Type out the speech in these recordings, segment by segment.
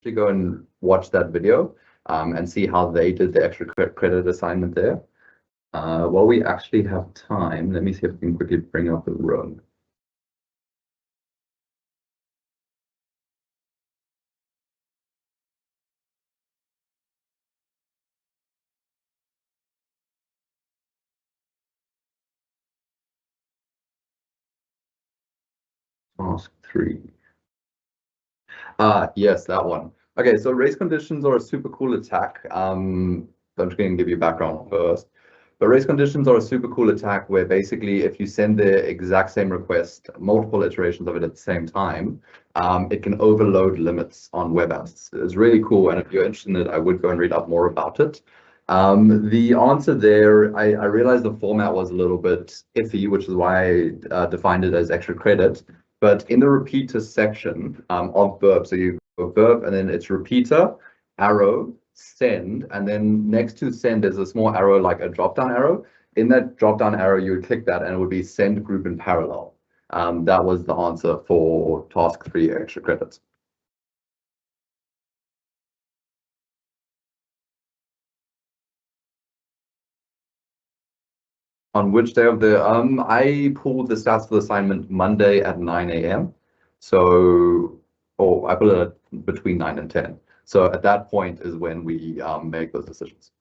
actually go and watch that video and see how they did the extra credit assignment there. While we actually have time, let me see if we can quickly bring up the room. Task 3. Yes, that one. Okay, so race conditions are a super cool attack. I'm just going to give you background first. But race conditions are a super cool attack where basically if you send the exact same request, multiple iterations of it at the same time, it can overload limits on web apps. It's really cool, and if you're interested in it, I would go and read up more about it. The answer there, I realized the format was a little bit iffy, which is why I defined it as extra credit. But in the repeater section of burp, so you go burp and then it's repeater, arrow, send, and then next to send there's a small arrow like a drop down arrow. In that drop down arrow, you would click that and it would be send group in parallel. That was the answer for task 3 extra credits. On which day of the I pulled the stats for the assignment Monday at 9 a.m. So, or I put it at between 9 and 10. So at that point is when we make those decisions.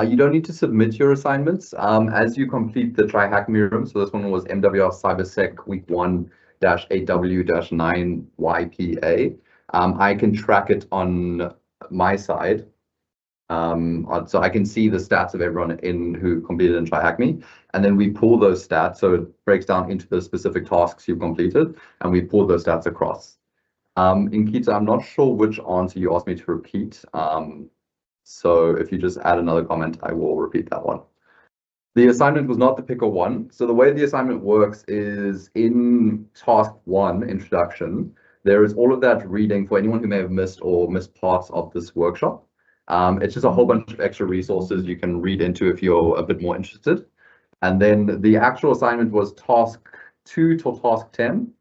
You don't need to submit your assignments as you complete the Try Hack Me room. So this one was MWR CyberSec week 1-8W-9YPA. I can track it on my side. So I can see the stats of everyone in who completed and Try Hack Me, and then we pull those stats. So it breaks down into the specific tasks you've completed, and we pull those stats across. Inkita, I'm not sure which answer you asked me to repeat. So if you just add another comment, I will repeat that one. The assignment was not the picker one. So the way the assignment works is in task 1, introduction, there is all of that reading for anyone who may have missed parts of this workshop. It's just a whole bunch of extra resources you can read into if you're a bit more interested. And then the actual assignment was task 2 till task 10.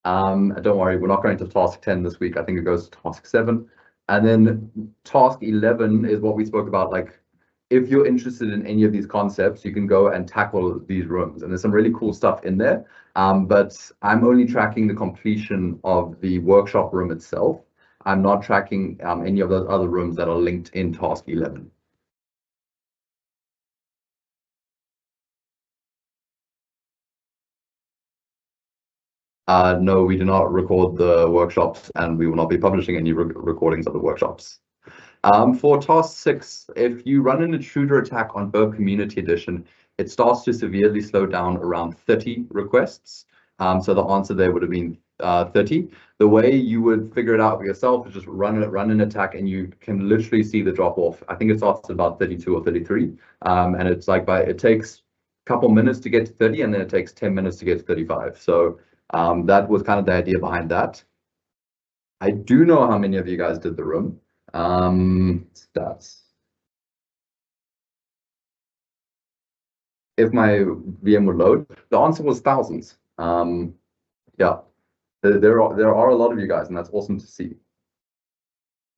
Don't worry, we're not going to task 10 this week. I think it goes to task 7. And then task 11 is what we spoke about. Like, if you're interested in any of these concepts, you can go and tackle these rooms. And there's some really cool stuff in there. But I'm only tracking the completion of the workshop room itself. I'm not tracking any of those other rooms that are linked in task 11. No, we do not record the workshops, and we will not be publishing any recordings of the workshops. For task 6, if you run an intruder attack on Burp Community Edition, it starts to severely slow down around 30 requests. So the answer there would have been 30. The way you would figure it out for yourself is just run an attack, and you can literally see the drop off. I think it starts at about 32 or 33, and it's like it takes a couple minutes to get to 30, and then it takes 10 minutes to get to 35. So that was kind of the idea behind that. I do know how many of you guys did the room. Stats. If my VM would load, the answer was thousands. Yeah, there are a lot of you guys, and that's awesome to see.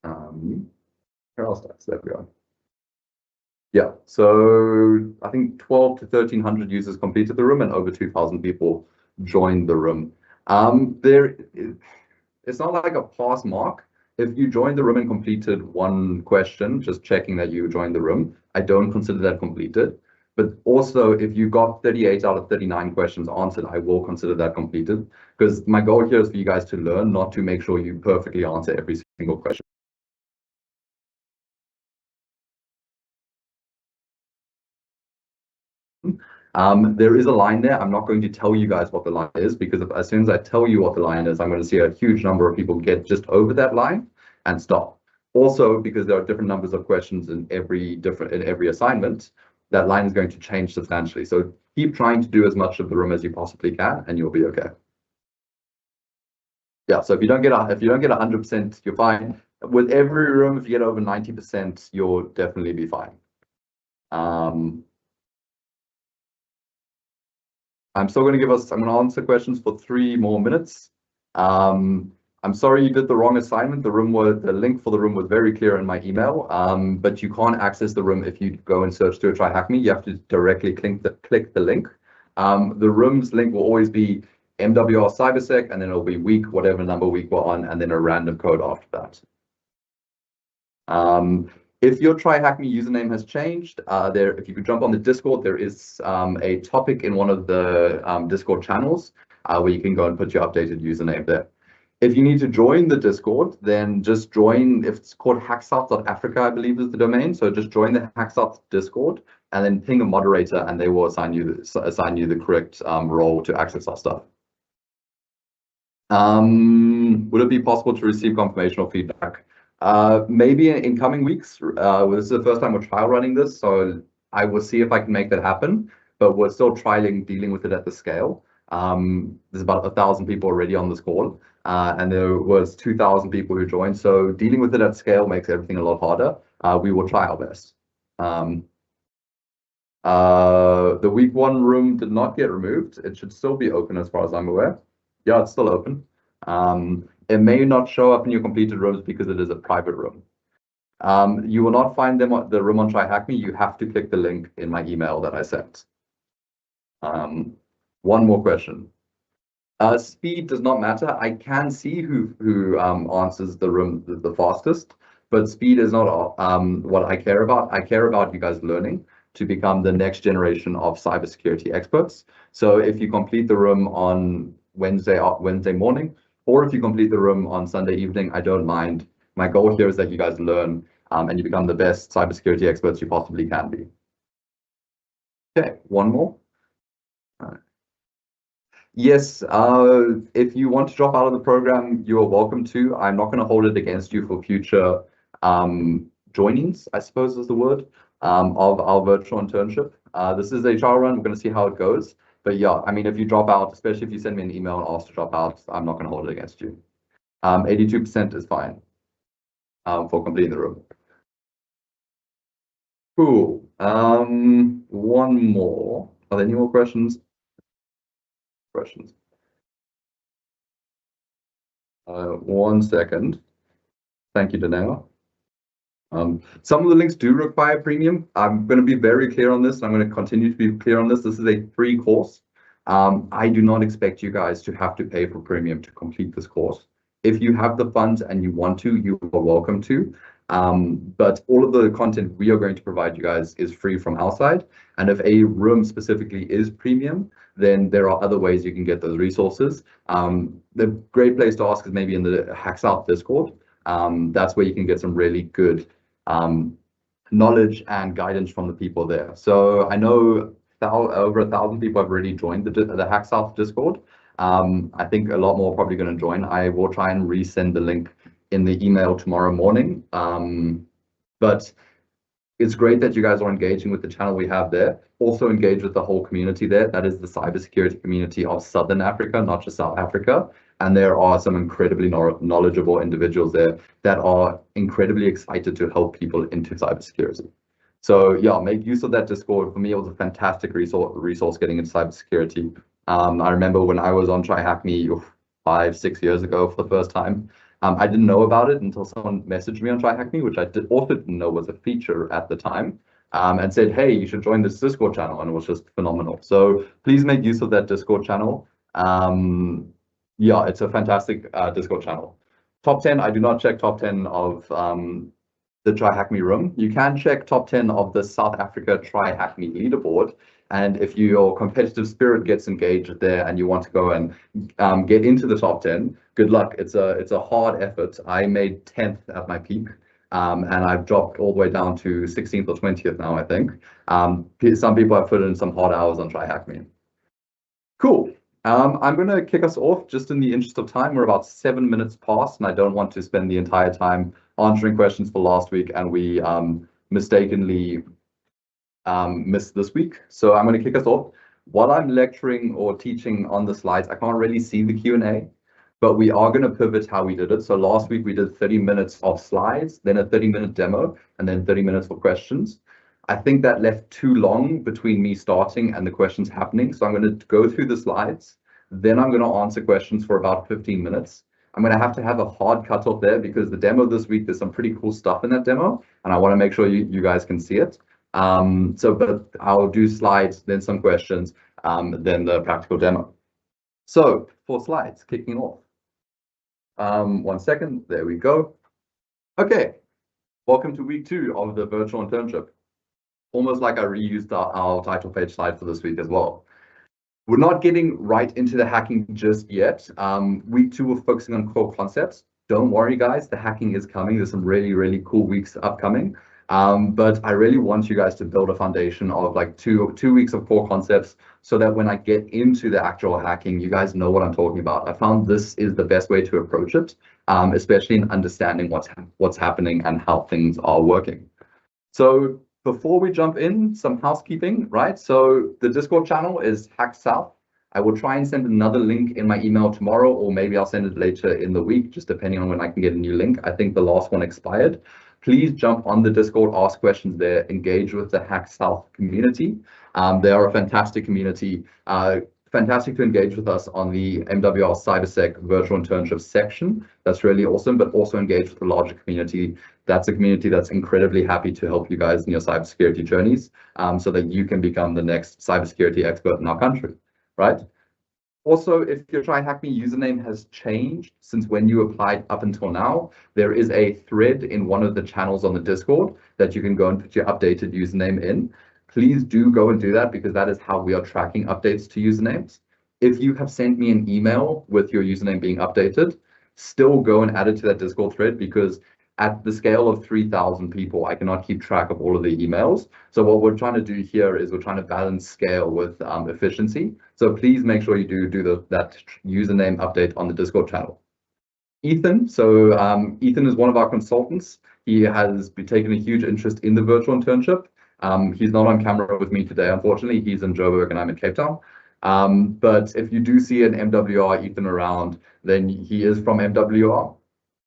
Where else stats? There we go. Yeah, so I think 12 to 1,300 users completed the room, and over 2,000 people joined the room. It's not like a pass mark. If you joined the room and completed one question, just checking that you joined the room, I don't consider that completed. But also, if you got 38 out of 39 questions answered, I will consider that completed. Because my goal here is for you guys to learn, not to make sure you perfectly answer every single question. There is a line there. I'm not going to tell you guys what the line is, because as soon as I tell you what the line is, I'm going to see a huge number of people get just over that line and stop. Also, because there are different numbers of questions in every assignment, that line is going to change substantially. So keep trying to do as much of the room as you possibly can, and you'll be okay. Yeah. So if you don't get 100%, you're fine. with every room, if you get over 90%, you'll definitely be fine. I'm still going to I'm going to answer questions for 3 more minutes. I'm sorry you did the wrong assignment. The link for the room was very clear in my email, but you can't access the room if you go and search to try hack me. You have to directly click the link. The room's link will always be MWR CyberSec, and then it'll be week, whatever number week we're on, and then a random code after that. If your Try Hack Me username has changed, if you could jump on the Discord, there is a topic in one of the Discord channels where you can go and put your updated username there. If you need to join the Discord, then just join. If it's called hacksouth.africa, I believe is the domain. So just join the Hacksouth Discord and then ping a moderator, and they will assign you the correct role to access our stuff. Would it be possible to receive confirmation or feedback? Maybe in coming weeks. This is the first time we're trial running this, so I will see if I can make that happen, but we're still dealing with it at the scale. There's about 1,000 people already on this call, and there was 2,000 people who joined, so dealing with it at scale makes everything a lot harder. We will try our best. The week 1 room did not get removed. It should still be open as far as I'm aware. Yeah, it's still open. It may not show up in your completed rooms because it is a private room. You will not find the room on Try Hack Me. You have to click the link in my email that I sent. One more question. Speed does not matter. I can see who answers the room the fastest, but speed is not what I care about. I care about you guys learning to become the next generation of cybersecurity experts. So if you complete the room on Wednesday morning, or if you complete the room on Sunday evening, I don't mind. My goal here is that you guys learn and you become the best cybersecurity experts you possibly can be. Okay, one more. Yes, if you want to drop out of the program, you are welcome to. I'm not going to hold it against you for future joinings, I suppose is the word, of our virtual internship. This is a trial run. We're going to see how it goes. But yeah, I mean, if you drop out, especially if you send me an email and ask to drop out, I'm not going to hold it against you. 82% is fine for completing the room. Cool. One more. Are there any more questions? One second. Thank you, Danae. Some of the links do require premium. I'm going to be very clear on this. I'm going to continue to be clear on this. This is a free course. I do not expect you guys to have to pay for premium to complete this course. If you have the funds and you want to, you are welcome to. But all of the content we are going to provide you guys is free from our side. And if a room specifically is premium, then there are other ways you can get those resources. The great place to ask is maybe in the Hacksouth Discord. That's where you can get some really good knowledge and guidance from the people there. So I know over 1,000 people have already joined the Hacksouth Discord. I think a lot more are probably going to join. I will try and resend the link in the email tomorrow morning. But it's great that you guys are engaging with the channel we have there. Also engage with the whole community there. That is the cybersecurity community of Southern Africa, not just South Africa. And there are some incredibly knowledgeable individuals there that are incredibly excited to help people into cybersecurity. So yeah, make use of that Discord. For me, it was a fantastic resource getting into cybersecurity. I remember when I was on Try Hack Me 5-6 years ago for the first time. I didn't know about it until someone messaged me on Try Hack Me, which I also didn't know was a feature at the time, and said, hey, you should join this Discord channel, and it was just phenomenal. So please make use of that Discord channel. Yeah, it's a fantastic Discord channel. Top 10, I do not check top 10 of the Try Hack Me room. You can check top 10 of the South Africa Try Hack Me leaderboard. And if your competitive spirit gets engaged there and you want to go and get into the top 10, good luck. It's a hard effort. I made 10th at my peak, and I've dropped all the way down to 16th or 20th now, I think. Some people have put in some hard hours on Try Hack Me. Cool. I'm going to kick us off just in the interest of time. We're about 7 minutes past, and I don't want to spend the entire time answering questions for last week, and we mistakenly missed this week. So I'm going to kick us off. While I'm lecturing or teaching on the slides, I can't really see the Q&A. but we are going to pivot how we did it. So last week we did 30 minutes of slides, then a 30-minute demo, and then 30 minutes for questions. I think that left too long between me starting and the questions happening. So I'm going to go through the slides, then I'm going to answer questions for about 15 minutes. I'm going to have a hard cutoff there because the demo this week, there's some pretty cool stuff in that demo, and I want to make sure you guys can see it. But I'll do slides, then some questions, then the practical demo. So for slides, kicking off. 1 second, there we go. Okay, welcome to week 2 of the virtual internship. Almost like I reused our title page slide for this week as well. We're not getting right into the hacking just yet. Week 2, we're focusing on core concepts. Don't worry, guys, the hacking is coming. There's some really, really cool weeks upcoming. But I really want you guys to build a foundation of like two weeks of core concepts so that when I get into the actual hacking, you guys know what I'm talking about. I found this is the best way to approach it, especially in understanding what's happening and how things are working. So before we jump in, some housekeeping, right? So the Discord channel is Hack South. I will try and send another link in my email tomorrow, or maybe I'll send it later in the week, just depending on when I can get a new link. I think the last one expired. Please jump on the Discord, ask questions there, engage with the Hack South community. They are a fantastic community. Fantastic to engage with us on the MWR CyberSec virtual internship section. That's really awesome, but also engage with the larger community. That's a community that's incredibly happy to help you guys in your cybersecurity journeys, so that you can become the next cybersecurity expert in our country, right? Also, if your TryHackMe username has changed since when you applied up until now, there is a thread in one of the channels on the Discord that you can go and put your updated username in. Please do go and do that because that is how we are tracking updates to usernames. If you have sent me an email with your username being updated, still go and add it to that Discord thread because at the scale of 3,000 people, I cannot keep track of all of the emails. So what we're trying to do here is we're trying to balance scale with efficiency. So please make sure you do that username update on the Discord channel. Ethan, so Ethan is one of our consultants. He has been taking a huge interest in the virtual internship. He's not on camera with me today, unfortunately. He's in Joburg and I'm in Cape Town. But if you do see an MWR Ethan around, then he is from MWR.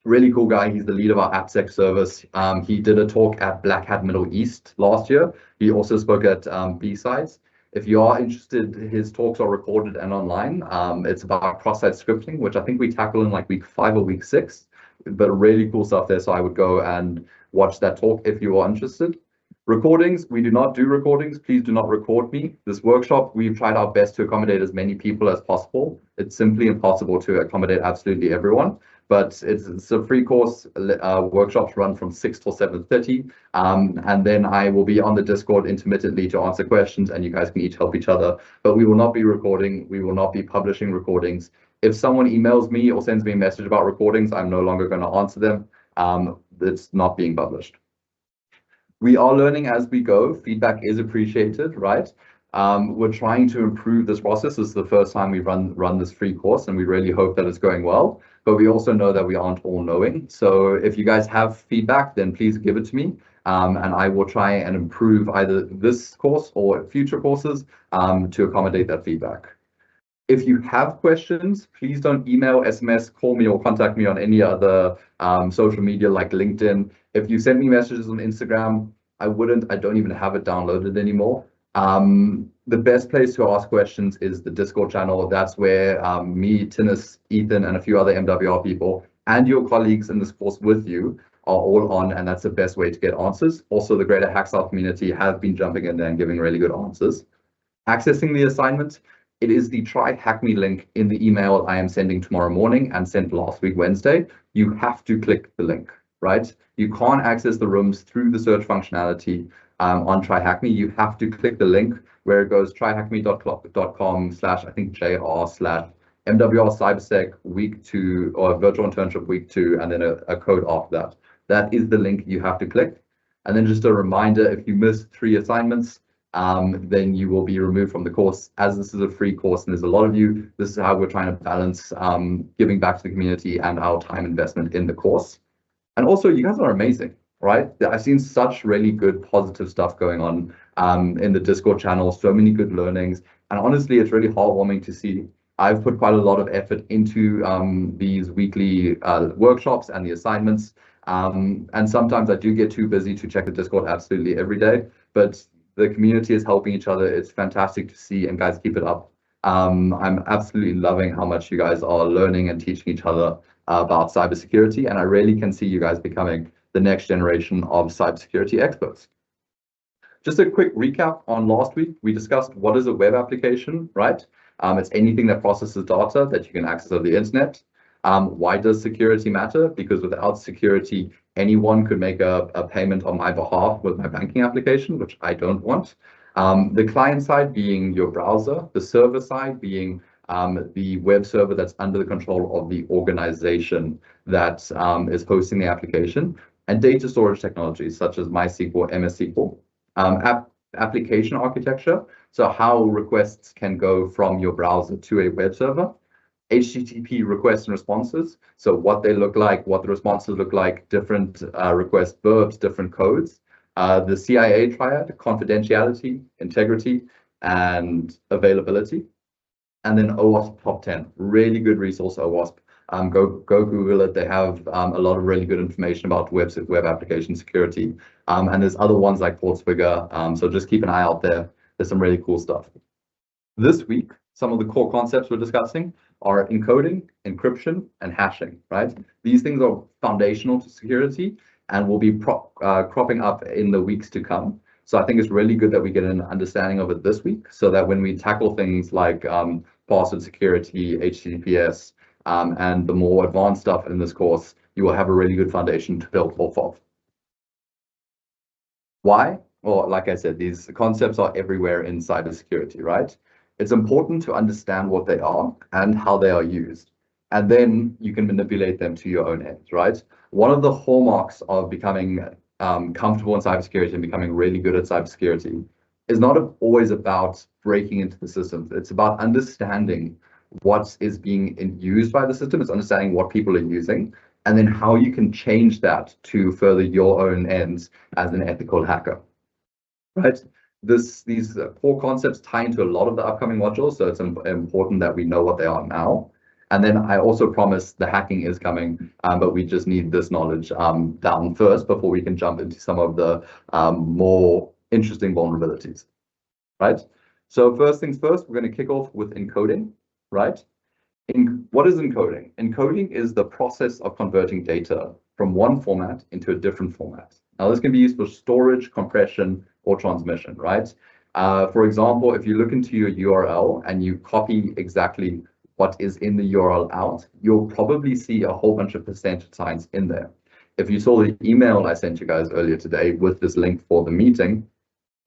Really cool guy. He's the lead of our AppSec service. He did a talk at Black Hat Middle East last year. He also spoke at B-Sides. If you are interested, his talks are recorded and online. It's about cross-site scripting, which I think we tackle in like week 5 or week 6, but really cool stuff there. So I would go and watch that talk if you are interested. Recordings, we do not do recordings. Please do not record me. This workshop, we've tried our best to accommodate as many people as possible. It's simply impossible to accommodate absolutely everyone, but it's a free course. Workshops run from 6 till 7:30, and then I will be on the Discord intermittently to answer questions, and you guys can each help each other. But we will not be recording. We will not be publishing recordings. If someone emails me or sends me a message about recordings, I'm no longer going to answer them. It's not being published. We are learning as we go. Feedback is appreciated, right? We're trying to improve this process. This is the first time we run this free course, and we really hope that it's going well. But we also know that we aren't all knowing. So if you guys have feedback, then please give it to me, and I will try and improve either this course or future courses to accommodate that feedback. If you have questions, please don't email, SMS, call me, or contact me on any other social media like LinkedIn. If you send me messages on Instagram, I don't even have it downloaded anymore. The best place to ask questions is the Discord channel. That's where me, Tinus, Ethan, and a few other MWR people and your colleagues in this course with you are all on, and that's the best way to get answers. Also, the greater Hack South community have been jumping in there and giving really good answers. Accessing the assignment, it is the TryHackMe link in the email I am sending tomorrow morning and sent last week, Wednesday. You have to click the link, right? You can't access the rooms through the search functionality on TryHackMe. You have to click the link where it goes tryhackme.com/jr/MWR CyberSec week 2 or virtual internship week 2, and then a code after that. That is the link you have to click. And then just a reminder, if you miss 3 assignments, then you will be removed from the course. As this is a free course and there's a lot of you, this is how we're trying to balance giving back to the community and our time investment in the course. And also, you guys are amazing, right? I've seen such really good positive stuff going on in the Discord channel, so many good learnings. And honestly, it's really heartwarming to see I've put quite a lot of effort into these weekly workshops and the assignments. And sometimes I do get too busy to check the Discord absolutely every day, but the community is helping each other. It's fantastic to see, and guys, keep it up. I'm absolutely loving how much you guys are learning and teaching each other about cybersecurity, and I really can see you guys becoming the next generation of cybersecurity experts. Just a quick recap on last week. We discussed what is a web application, right? It's anything that processes data that you can access over the internet. Why does security matter? Because without security, anyone could make a payment on my behalf with my banking application, which I don't want. The client side being your browser, the server side being the web server that's under the control of the organization that is hosting the application, and data storage technologies such as MySQL, MS SQL. Application architecture, so how requests can go from your browser to a web server. HTTP requests and responses, so what they look like, what the responses look like, different request verbs, different codes. The CIA triad, confidentiality, integrity, and availability. And then OWASP Top 10, really good resource, OWASP. Go Google it. They have a lot of really good information about web application security. And there's other ones like Portsfigure. So just keep an eye out there. There's some really cool stuff. This week, some of the core concepts we're discussing are encoding, encryption, and hashing, right? These things are foundational to security and will be cropping up in the weeks to come. So I think it's really good that we get an understanding of it this week, so that when we tackle things like password security, HTTPS, and the more advanced stuff in this course, you will have a really good foundation to build off of. Why? Well, like I said, these concepts are everywhere in cybersecurity, right? It's important to understand what they are and how they are used, and then you can manipulate them to your own ends, right? One of the hallmarks of becoming comfortable in cybersecurity and becoming really good at cybersecurity is not always about breaking into the systems. It's about understanding what is being used by the system. It's understanding what people are using, and then how you can change that to further your own ends as an ethical hacker, right? These core concepts tie into a lot of the upcoming modules, so it's important that we know what they are now. And then I also promise the hacking is coming, but we just need this knowledge down first before we can jump into some of the more interesting vulnerabilities, right? So first things first, we're going to kick off with encoding, right? What is encoding? Encoding is the process of converting data from one format into a different format. Now, this can be used for storage, compression, or transmission, right? For example, if you look into your URL and you copy exactly what is in the URL out, you'll probably see a whole bunch of percentage signs in there. If you saw the email I sent you guys earlier today with this link for the meeting,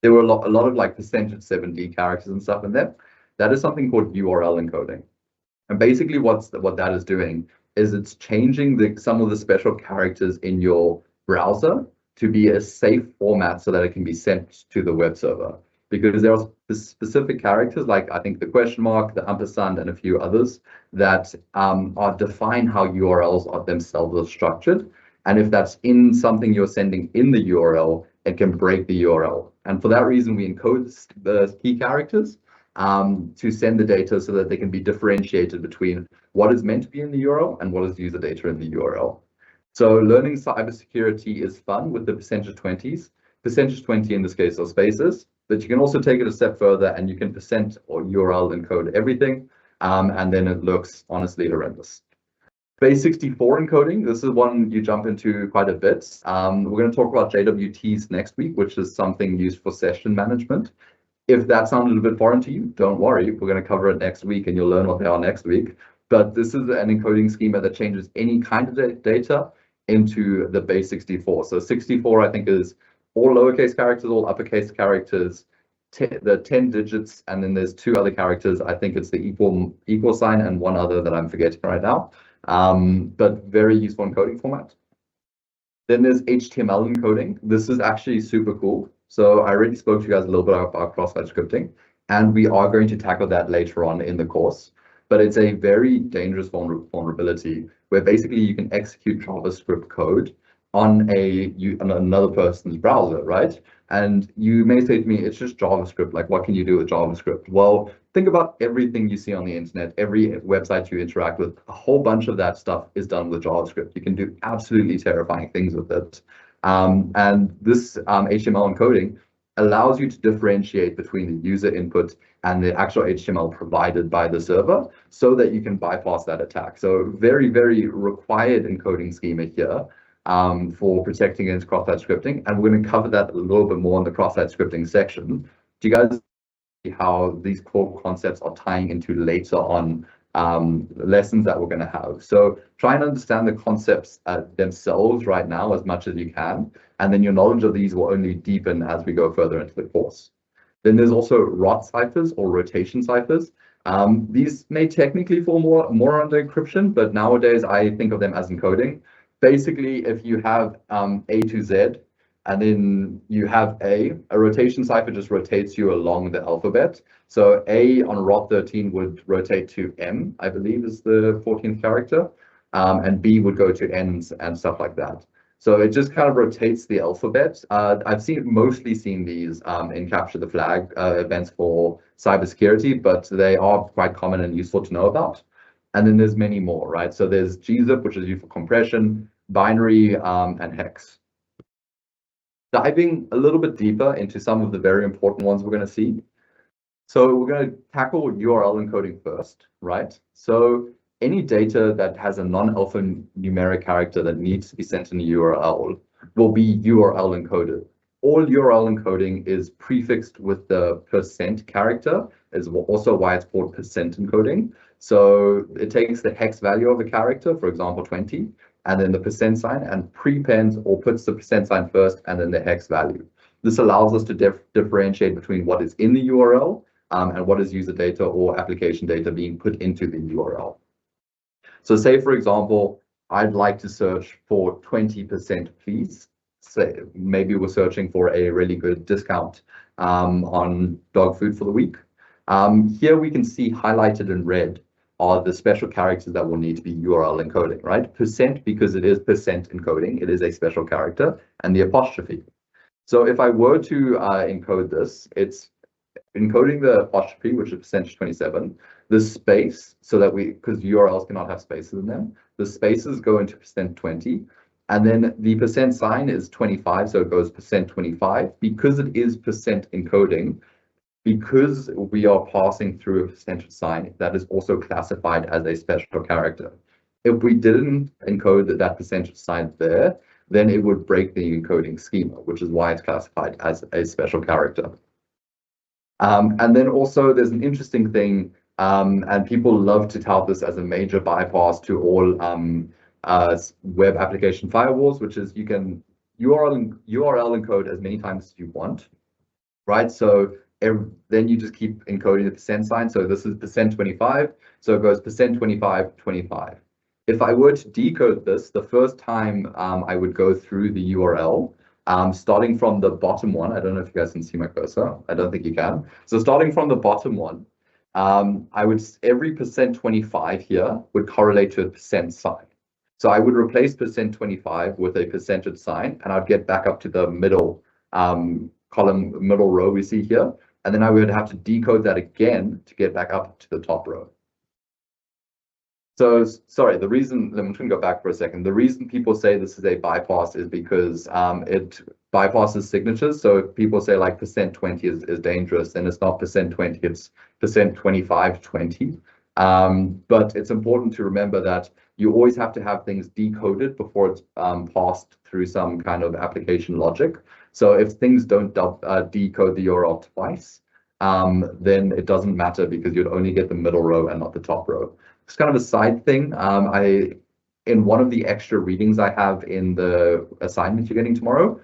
there were a lot of like percentage 7D characters and stuff in there. That is something called URL encoding. And basically what that is doing is it's changing some of the special characters in your browser to be a safe format so that it can be sent to the web server. Because there are specific characters, like I think the question mark, the ampersand, and a few others that define how URLs are themselves are structured. And if that's in something you're sending in the URL, it can break the URL. And for that reason, we encode the key characters to send the data so that they can be differentiated between what is meant to be in the URL and what is user data in the URL. So learning cybersecurity is fun with the percentage 20s. Percentage 20 in this case are spaces, but you can also take it a step further and you can percent or URL encode everything, and then it looks honestly horrendous. Base64 encoding, this is one you jump into quite a bit. We're going to talk about JWTs next week, which is something used for session management. If that sounds a little bit foreign to you, don't worry, we're going to cover it next week and you'll learn what they are next week. But this is an encoding schema that changes any kind of data into the base64. So 64, I think, is all lowercase characters, all uppercase characters, the 10 digits, and then there's two other characters. I think it's the equal sign and one other that I'm forgetting right now. But very useful encoding format. Then there's HTML encoding. This is actually super cool. So I already spoke to you guys a little bit about cross-site scripting, and we are going to tackle that later on in the course. But it's a very dangerous vulnerability where basically you can execute JavaScript code on another person's browser, right? And you may say to me, it's just JavaScript. Like, what can you do with JavaScript? Well, think about everything you see on the internet, every website you interact with, a whole bunch of that stuff is done with JavaScript. You can do absolutely terrifying things with it. And this HTML encoding allows you to differentiate between the user input and the actual HTML provided by the server so that you can bypass that attack. So very, very required encoding schema here for protecting against cross-site scripting. And we're going to cover that a little bit more in the cross-site scripting section. Do you guys see how these core concepts are tying into later on lessons that we're going to have? So try and understand the concepts themselves right now as much as you can, and then your knowledge of these will only deepen as we go further into the course. Then there's also ROT ciphers or rotation ciphers. These may technically fall more under encryption, but nowadays I think of them as encoding. Basically, if you have A to Z, and then you have a rotation cipher just rotates you along the alphabet. So A on ROT13 would rotate to M, I believe is the 14th character, and B would go to N's and stuff like that. So it just kind of rotates the alphabet. I've mostly seen these in capture the flag events for cybersecurity, but they are quite common and useful to know about. And then there's many more, right? So there's gzip, which is used for compression, binary, and hex. Diving a little bit deeper into some of the very important ones we're going to see. So we're going to tackle URL encoding first, right? So any data that has a non-alphanumeric character that needs to be sent in a URL will be URL encoded. All URL encoding is prefixed with the % character, is also why it's called percent encoding. So it takes the hex value of a character, for example, 20, and then the % sign, and prepends or puts the % sign first and then the hex value. This allows us to differentiate between what is in the URL and what is user data or application data being put into the URL. So say, for example, I'd like to search for 20% please. Say maybe we're searching for a really good discount on dog food for the week. Here we can see highlighted in red are the special characters that will need to be URL encoding, right? Percent, because it is percent encoding, it is a special character, and the apostrophe. So if I were to encode this, it's encoding the apostrophe, which is %27, the space, so that because URLs cannot have spaces in them, the spaces go into %20, and then the % sign is 25, so it goes %25. Because it is percent encoding, because we are passing through a percentage sign, that is also classified as a special character. If we didn't encode that percentage sign there, then it would break the encoding schema, which is why it's classified as a special character. And then also there's an interesting thing, and people love to tout this as a major bypass to all web application firewalls, which is you can URL encode as many times as you want, right? So then you just keep encoding the % sign. So this is %25, so it goes %25, 25. If I were to decode this, the first time I would go through the URL, starting from the bottom one. I don't know if you guys can see my cursor. I don't think you can. So starting from the bottom one, every %25 here would correlate to a % sign. So I would replace %25 with a percentage sign, and I'd get back up to the middle column, middle row we see here. And then I would have to decode that again to get back up to the top row. So sorry, the reason, I'm just going to go back for a second. The reason people say this is a bypass is because it bypasses signatures. So if people say like %20 is dangerous, then it's not %20, it's %25, 20. But it's important to remember that you always have to have things decoded before it's passed through some kind of application logic. So if things don't decode the URL twice, then it doesn't matter because you'd only get the middle row and not the top row. It's kind of a side thing. In one of the extra readings I have in the assignment you're getting tomorrow,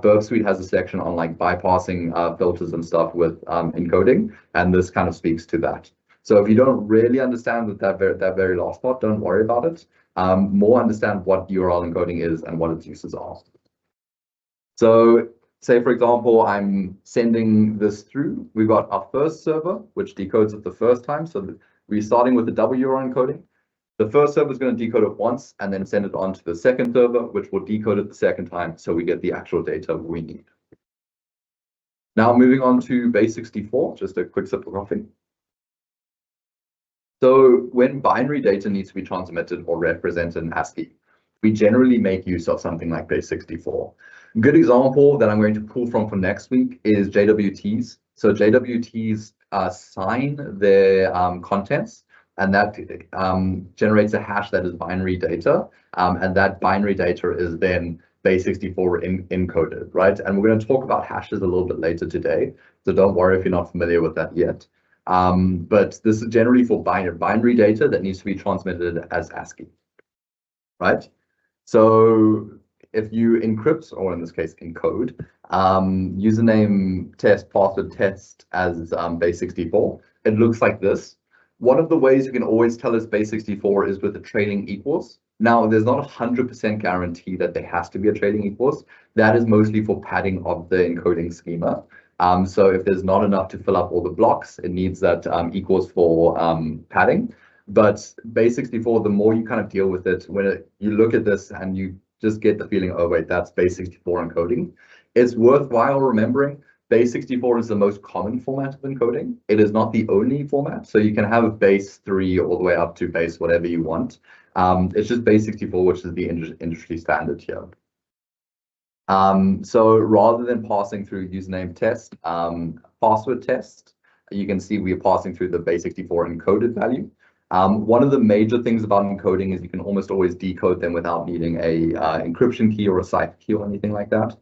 Burp Suite has a section on like bypassing filters and stuff with encoding, and this kind of speaks to that. So if you don't really understand that very last part, don't worry about it. More understand what URL encoding is and what its uses are. So say, for example, I'm sending this through. We've got our first server, which decodes it the first time. So we're starting with the double URL encoding. The first server is going to decode it once and then send it on to the second server, which will decode it the second time. So we get the actual data we need. Now moving on to base 64, just a quick sip of coffee. So when binary data needs to be transmitted or represented in ASCII, we generally make use of something like base64. A good example that I'm going to pull from for next week is JWTs. So JWTs sign their contents, and that generates a hash that is binary data, and that binary data is then base64 encoded, right? And we're going to talk about hashes a little bit later today, so don't worry if you're not familiar with that yet. But this is generally for binary data that needs to be transmitted as ASCII, right? So if you encrypt, or in this case encode, username test, password test as base64, it looks like this. One of the ways you can always tell it's base64 is with the trailing equals. Now, there's not a 100% guarantee that there has to be a trailing equals. That is mostly for padding of the encoding schema. So if there's not enough to fill up all the blocks, it needs that equals for padding. But base64, the more you kind of deal with it, when you look at this and you just get the feeling, oh wait, that's base64 encoding. It's worthwhile remembering base64 is the most common format of encoding. It is not the only format. So you can have base3 all the way up to base whatever you want. It's just base64, which is the industry standard here. So rather than passing through username test, password test, you can see we are passing through the base64 encoded value. One of the major things about encoding is you can almost always decode them without needing a encryption key or a cipher key or anything like that.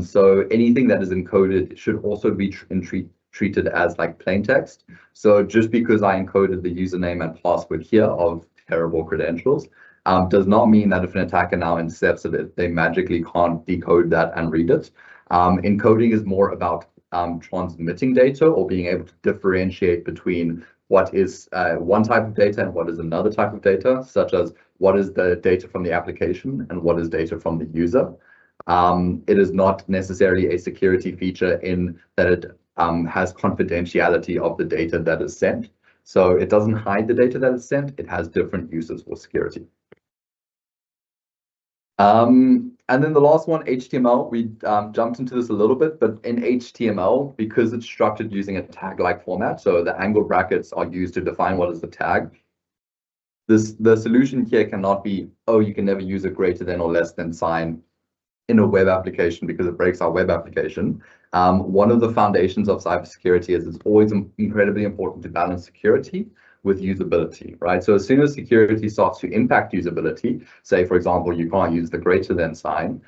So anything that is encoded should also be treated as like plain text. So just because I encoded the username and password here of terrible credentials, does not mean that if an attacker now intercepts it, they magically can't decode that and read it. Encoding is more about transmitting data or being able to differentiate between what is one type of data and what is another type of data, such as what is the data from the application and what is data from the user. It is not necessarily a security feature in that it has confidentiality of the data that is sent. So it doesn't hide the data that is sent, it has different uses for security. And then the last one, HTML, we jumped into this a little bit, but in HTML, because it's structured using a tag-like format, so the angle brackets are used to define what is the tag. The solution here cannot be, oh, you can never use a greater than or less than sign in a web application because it breaks our web application. One of the foundations of cybersecurity is it's always incredibly important to balance security with usability, right? So as soon as security starts to impact usability, say, for example, you can't use the greater than sign,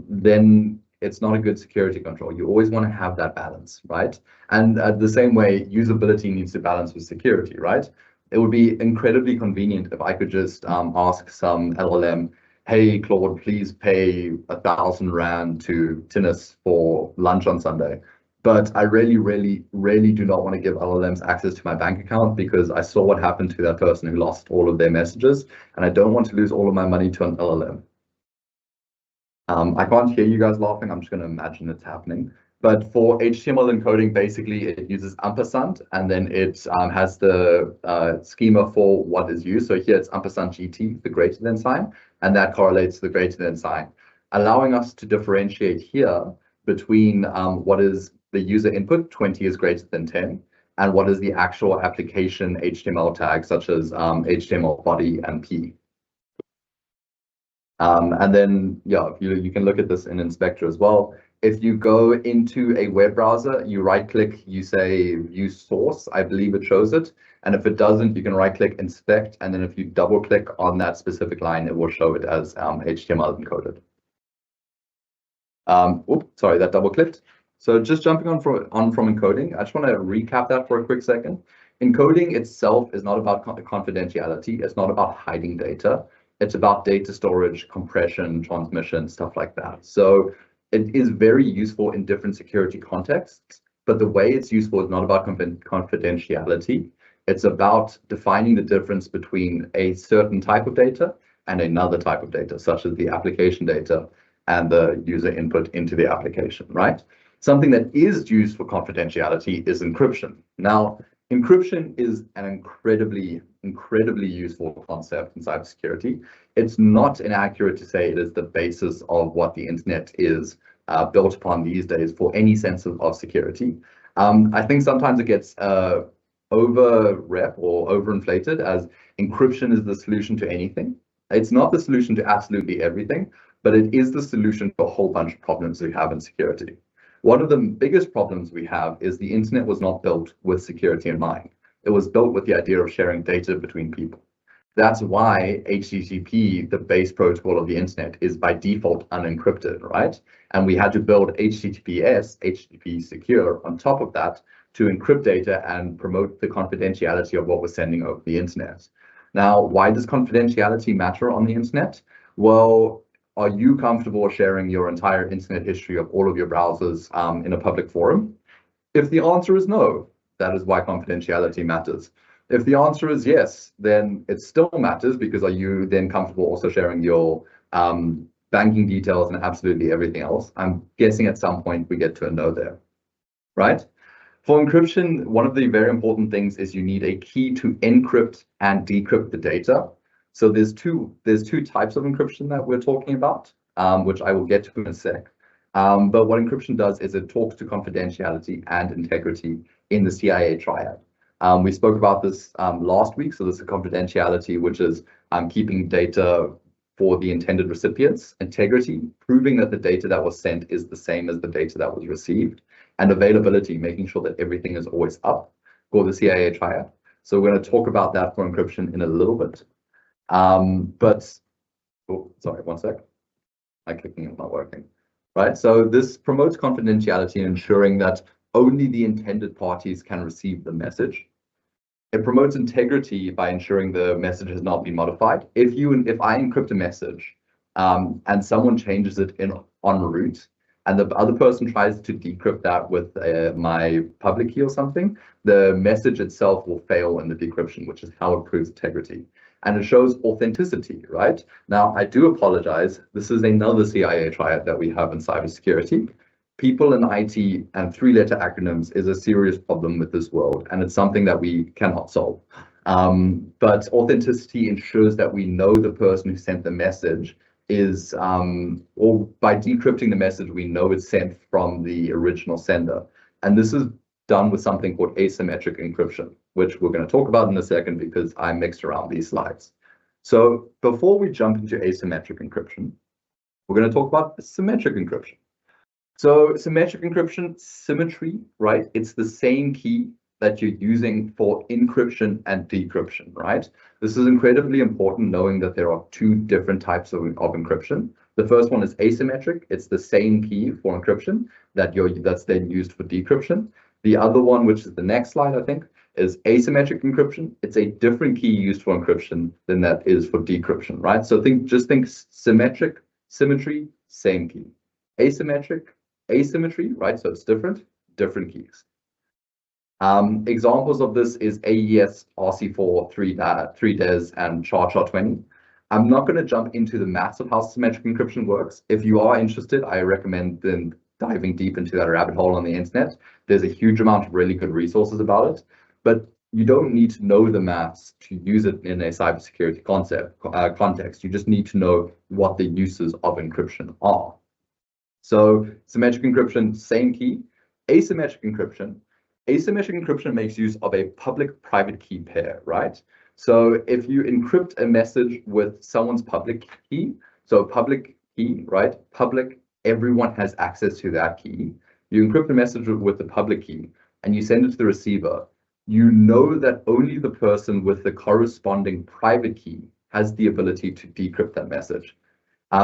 then it's not a good security control. You always want to have that balance, right? And the same way, usability needs to balance with security, right? It would be incredibly convenient if I could just ask some LLM, hey, Claude, please pay 1,000 Rand to Tinus for lunch on Sunday. But I really do not want to give LLMs access to my bank account because I saw what happened to that person who lost all of their messages, and I don't want to lose all of my money to an LLM. I can't hear you guys laughing. I'm just going to imagine it's happening. But for HTML encoding, basically it uses ampersand, and then it has the schema for what is used. So here it's ampersand GT, the greater than sign, and that correlates to the greater than sign, allowing us to differentiate here between what is the user input, 20 is greater than 10, and what is the actual application HTML tag, such as HTML body and P. And then, yeah, you can look at this in Inspector as well. If you go into a web browser, you right click, you say view source, I believe it shows it. And if it doesn't, you can right click inspect. And then if you double click on that specific line, it will show it as HTML encoded. Oops, sorry, that double clicked. So just jumping on from encoding, I just want to recap that for a quick second. Encoding itself is not about confidentiality. It's not about hiding data. It's about data storage, compression, transmission, stuff like that. So it is very useful in different security contexts, but the way it's useful is not about confidentiality. It's about defining the difference between a certain type of data and another type of data, such as the application data and the user input into the application, right? Something that is used for confidentiality is encryption. Now, encryption is an incredibly useful concept in cybersecurity. It's not inaccurate to say it is the basis of what the internet is built upon these days for any sense of security. I think sometimes it gets over-rep or overinflated as encryption is the solution to anything. It's not the solution to absolutely everything, but it is the solution to a whole bunch of problems we have in security. One of the biggest problems we have is the internet was not built with security in mind. It was built with the idea of sharing data between people. That's why HTTP, the base protocol of the internet, is by default unencrypted, right? And we had to build HTTPS, HTTP secure, on top of that to encrypt data and promote the confidentiality of what we're sending over the internet. Now, why does confidentiality matter on the internet? Well, are you comfortable sharing your entire internet history of all of your browsers in a public forum? If the answer is no, that is why confidentiality matters. If the answer is yes, then it still matters, because are you then comfortable also sharing your banking details and absolutely everything else? I'm guessing at some point we get to a no there, right? For encryption, one of the very important things is you need a key to encrypt and decrypt the data. So there's two types of encryption that we're talking about, which I will get to in a sec. But what encryption does is it talks to confidentiality and integrity in the CIA triad. We spoke about this last week. So this is confidentiality, which is keeping data for the intended recipients, integrity, proving that the data that was sent is the same as the data that was received, and availability, making sure that everything is always up for the CIA triad. So we're going to talk about that for encryption in a little bit. Sorry, one sec. My clicking is not working. Right, so this promotes confidentiality and ensuring that only the intended parties can receive the message. It promotes integrity by ensuring the message has not been modified. If I encrypt a message and someone changes it en route, and the other person tries to decrypt that with my public key or something, the message itself will fail in the decryption, which is how it proves integrity. And it shows authenticity, right? Now, I do apologize. This is another CIA triad that we have in cybersecurity. People in IT and three-letter acronyms is a serious problem with this world, and it's something that we cannot solve. But authenticity ensures that we know the person who sent the message is, or by decrypting the message, we know it's sent from the original sender. And this is done with something called asymmetric encryption, which we're going to talk about in a second because I mixed around these slides. So before we jump into asymmetric encryption, we're going to talk about symmetric encryption. So symmetric encryption, symmetry, right? It's the same key that you're using for encryption and decryption, right? This is incredibly important, knowing that there are two different types of encryption. The first one is asymmetric. It's the same key for encryption that's then used for decryption. The other one, which is the next slide, I think, is asymmetric encryption. It's a different key used for encryption than that is for decryption, right? So just think symmetric, symmetry, same key. Asymmetric, asymmetry, right? So it's different keys. Examples of this is AES, RC4, 3DES, and SHA-SHA-20. I'm not going to jump into the maths of how symmetric encryption works. If you are interested, I recommend then diving deep into that rabbit hole on the internet. There's a huge amount of really good resources about it, but you don't need to know the maths to use it in a cybersecurity context. You just need to know what the uses of encryption are. So symmetric encryption, same key. Asymmetric encryption makes use of a public-private key pair, right? So if you encrypt a message with someone's public key, so public key, right? Public, everyone has access to that key. You encrypt a message with the public key and you send it to the receiver. You know that only the person with the corresponding private key has the ability to decrypt that message.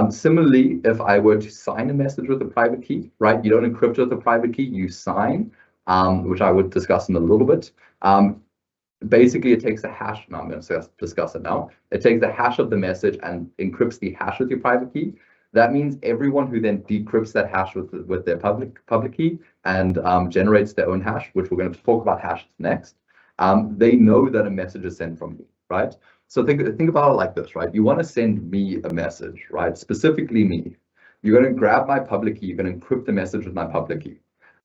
Similarly, if I were to sign a message with a private key, right? You don't encrypt with a private key, you sign, which I would discuss in a little bit. Basically, it takes a hash. No, I'm going to discuss it now. It takes the hash of the message and encrypts the hash with your private key. That means everyone who then decrypts that hash with their public key and generates their own hash, which we're going to talk about hashes next, they know that a message is sent from me, right? So think about it like this, right? You want to send me a message, right? Specifically me. You're going to grab my public key, you're going to encrypt the message with my public key.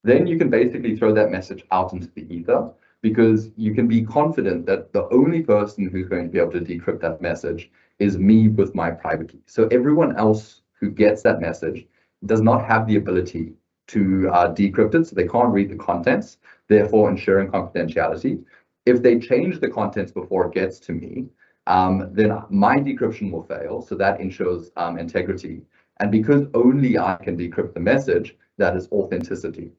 Then you can basically throw that message out into the ether, because you can be confident that the only person who's going to be able to decrypt that message is me with my private key. So everyone else who gets that message does not have the ability to decrypt it, so they can't read the contents, therefore ensuring confidentiality. If they change the contents before it gets to me, then my decryption will fail. So that ensures integrity. And because only I can decrypt the message, that is authenticity.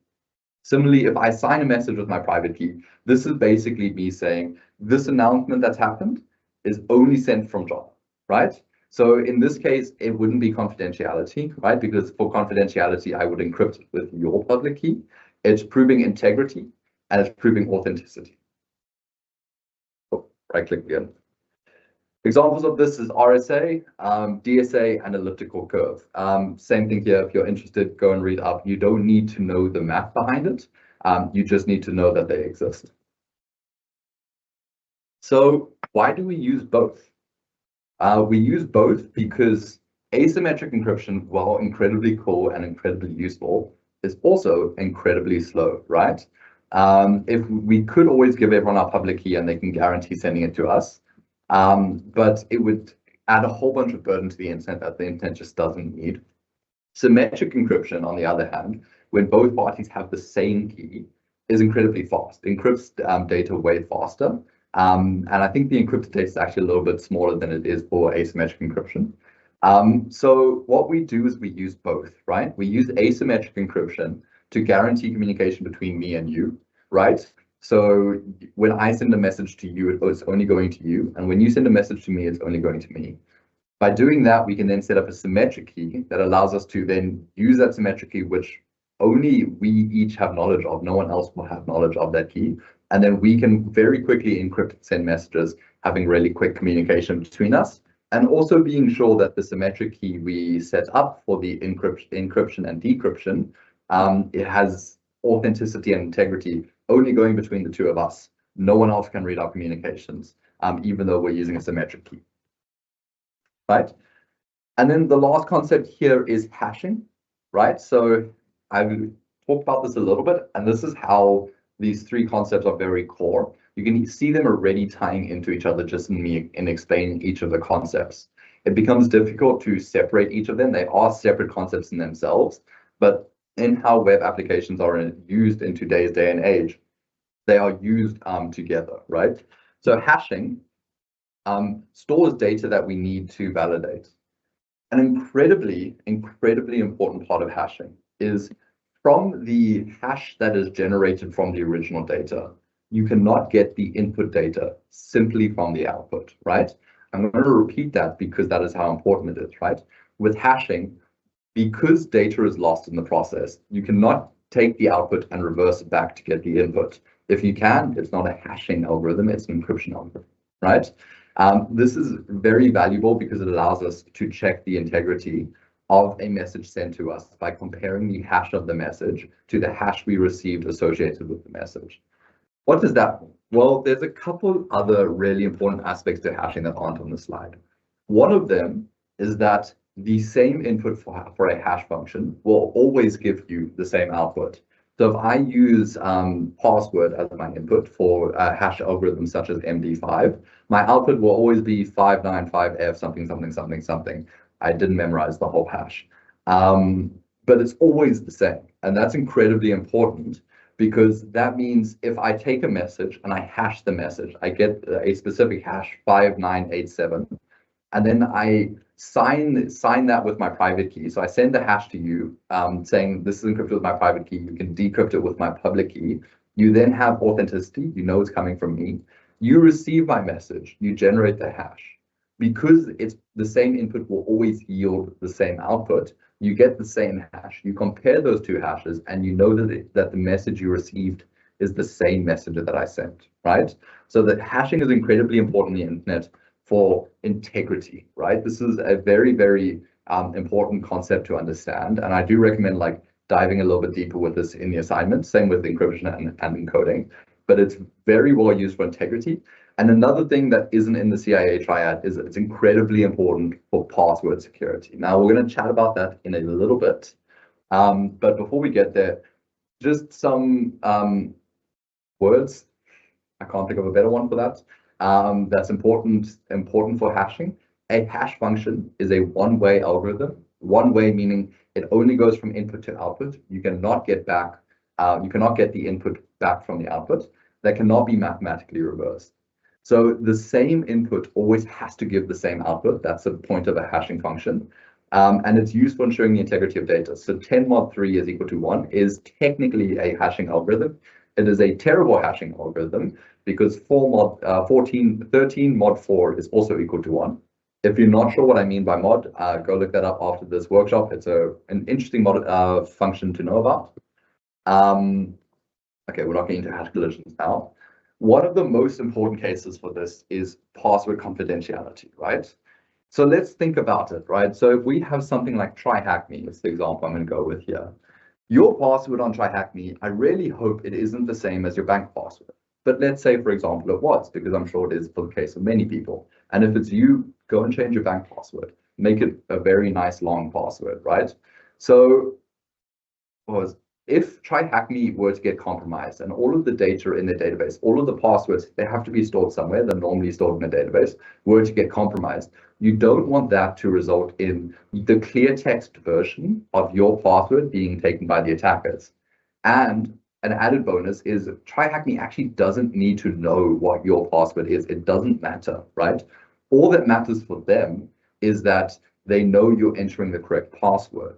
Similarly, if I sign a message with my private key, this is basically me saying this announcement that's happened is only sent from John, right? So in this case, it wouldn't be confidentiality, right? Because for confidentiality, I would encrypt it with your public key. It's proving integrity and it's proving authenticity. Oh, right click again. Examples of this is RSA, DSA, and elliptical curve. Same thing here. If you're interested, go and read up. You don't need to know the math behind it. You just need to know that they exist. So why do we use both? We use both because asymmetric encryption, while incredibly cool and incredibly useful, is also incredibly slow, right? If we could always give everyone our public key and they can guarantee sending it to us, but it would add a whole bunch of burden to the internet that the internet just doesn't need. Symmetric encryption, on the other hand, when both parties have the same key, is incredibly fast. It encrypts data way faster. And I think the encrypted data is actually a little bit smaller than it is for asymmetric encryption. So what we do is we use both, right? We use asymmetric encryption to guarantee communication between me and you, right? So when I send a message to you, it's only going to you. And when you send a message to me, it's only going to me. By doing that, we can then set up a symmetric key that allows us to then use that symmetric key, which only we each have knowledge of. No one else will have knowledge of that key. And then we can very quickly encrypt and send messages, having really quick communication between us. And also being sure that the symmetric key we set up for the encryption and decryption, it has authenticity and integrity only going between the two of us. No one else can read our communications, even though we're using a symmetric key, right? And then the last concept here is hashing, right? So I've talked about this a little bit, and this is how these three concepts are very core. You can see them already tying into each other just in me in explaining each of the concepts. It becomes difficult to separate each of them. They are separate concepts in themselves, but in how web applications are used in today's day and age, they are used together, right? So hashing stores data that we need to validate. An incredibly important part of hashing is from the hash that is generated from the original data, you cannot get the input data simply from the output, right? I'm going to repeat that because that is how important it is, right? With hashing, because data is lost in the process, you cannot take the output and reverse it back to get the input. If you can, it's not a hashing algorithm, it's an encryption algorithm, right? This is very valuable because it allows us to check the integrity of a message sent to us by comparing the hash of the message to the hash we received associated with the message. What does that mean? Well, there's a couple other really important aspects to hashing that aren't on the slide. One of them is that the same input for a hash function will always give you the same output. So if I use password as my input for a hash algorithm such as MD5, my output will always be 595F something, something, something, something. I didn't memorize the whole hash, but it's always the same. And that's incredibly important because that means if I take a message and I hash the message, I get a specific hash 5987, and then I sign that with my private key. So I send the hash to you saying this is encrypted with my private key. You can decrypt it with my public key. You then have authenticity. You know it's coming from me. You receive my message. You generate the hash. Because it's the same input will always yield the same output, you get the same hash. You compare those two hashes and you know that the message you received is the same message that I sent, right? So that hashing is incredibly important in the internet for integrity, right? This is a very, very important concept to understand. And I do recommend like diving a little bit deeper with this in the assignment, same with encryption and encoding, but it's very well used for integrity. And another thing that isn't in the CIA triad is it's incredibly important for password security. Now, we're going to chat about that in a little bit. But before we get there, just some words. I can't think of a better one for that. That's important for hashing. A hash function is a one-way algorithm. One-way meaning it only goes from input to output. You cannot get the input back from the output. that cannot be mathematically reversed. So the same input always has to give the same output. That's the point of a hashing function. And it's used for ensuring the integrity of data. So 10 mod 3 is equal to 1 is technically a hashing algorithm. It is a terrible hashing algorithm because 13 mod 4 is also equal to 1. If you're not sure what I mean by mod, go look that up after this workshop. It's an interesting mod, function to know about. Okay, we're not getting into hash collisions now. One of the most important cases for this is password confidentiality, right? So let's think about it, right? So if we have something like TryHackMe, is the example I'm going to go with here. Your password on TryHackMe, I really hope it isn't the same as your bank password. But let's say, for example, it was, because I'm sure it is for the case of many people. And if it's you, go and change your bank password. Make it a very nice long password, right? So if TryHackMe were to get compromised and all of the data in the database, all of the passwords, they have to be stored somewhere, they're normally stored in a database, were to get compromised, you don't want that to result in the clear text version of your password being taken by the attackers. And an added bonus is TryHackMe actually doesn't need to know what your password is. It doesn't matter, right? All that matters for them is that they know you're entering the correct password.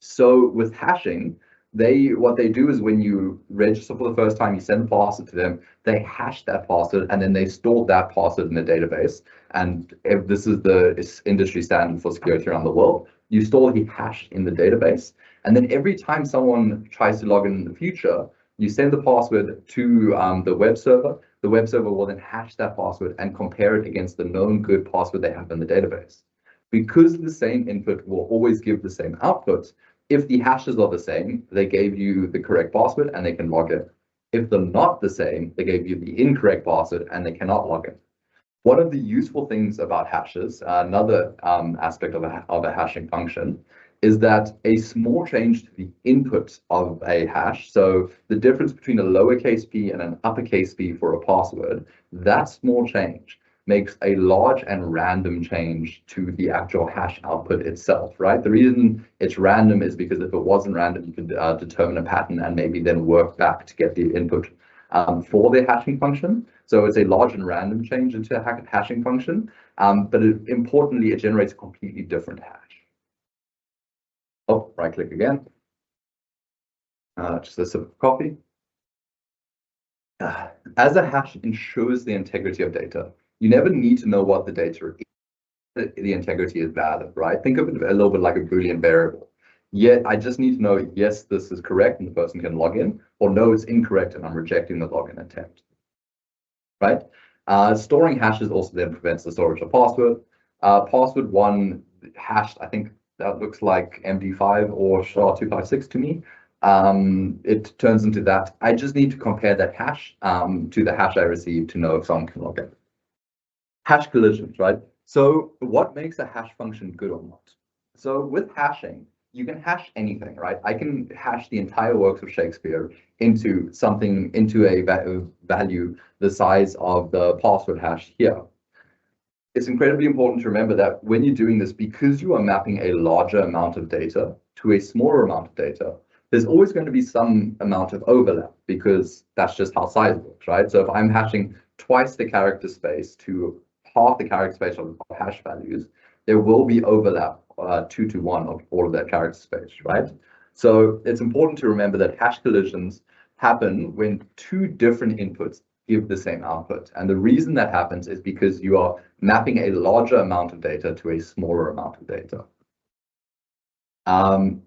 So with hashing, what they do is when you register for the first time, you send the password to them, they hash that password, and then they store that password in a database. And if this is the industry standard for security around the world, you store the hash in the database. And then every time someone tries to log in the future, you send the password to the web server. The web server will then hash that password and compare it against the known good password they have in the database. Because the same input will always give the same output, if the hashes are the same, they gave you the correct password and they can log in. If they're not the same, they gave you the incorrect password and they cannot log in. One of the useful things about hashes, another aspect of a hashing function, is that a small change to the input of a hash, so the difference between a lowercase p and an uppercase p for a password, that small change makes a large and random change to the actual hash output itself, right? The reason it's random is because if it wasn't random, you could determine a pattern and maybe then work back to get the input for the hashing function. So it's a large and random change into a hashing function, but importantly, it generates a completely different hash. Oh, right click again. Just a sip of coffee. As a hash ensures the integrity of data, you never need to know what the data is. The integrity is valid, right? Think of it a little bit like a Boolean variable. Yet I just need to know, yes, this is correct and the person can log in, or no, it's incorrect and I'm rejecting the login attempt, right? Storing hashes also then prevents the storage of password. Password one hashed, I think that looks like MD5 or SHA-256 to me. It turns into that. I just need to compare that hash to the hash I received to know if someone can log in. Hash collisions, right? So what makes a hash function good or not? So with hashing, you can hash anything, right? I can hash the entire works of Shakespeare into something, into a value the size of the password hash here. It's incredibly important to remember that when you're doing this, because you are mapping a larger amount of data to a smaller amount of data, there's always going to be some amount of overlap because that's just how size works, right? So if I'm hashing twice the character space to half the character space of hash values, there will be overlap 2 to 1 of all of that character space, right? So it's important to remember that hash collisions happen when two different inputs give the same output. And the reason that happens is because you are mapping a larger amount of data to a smaller amount of data.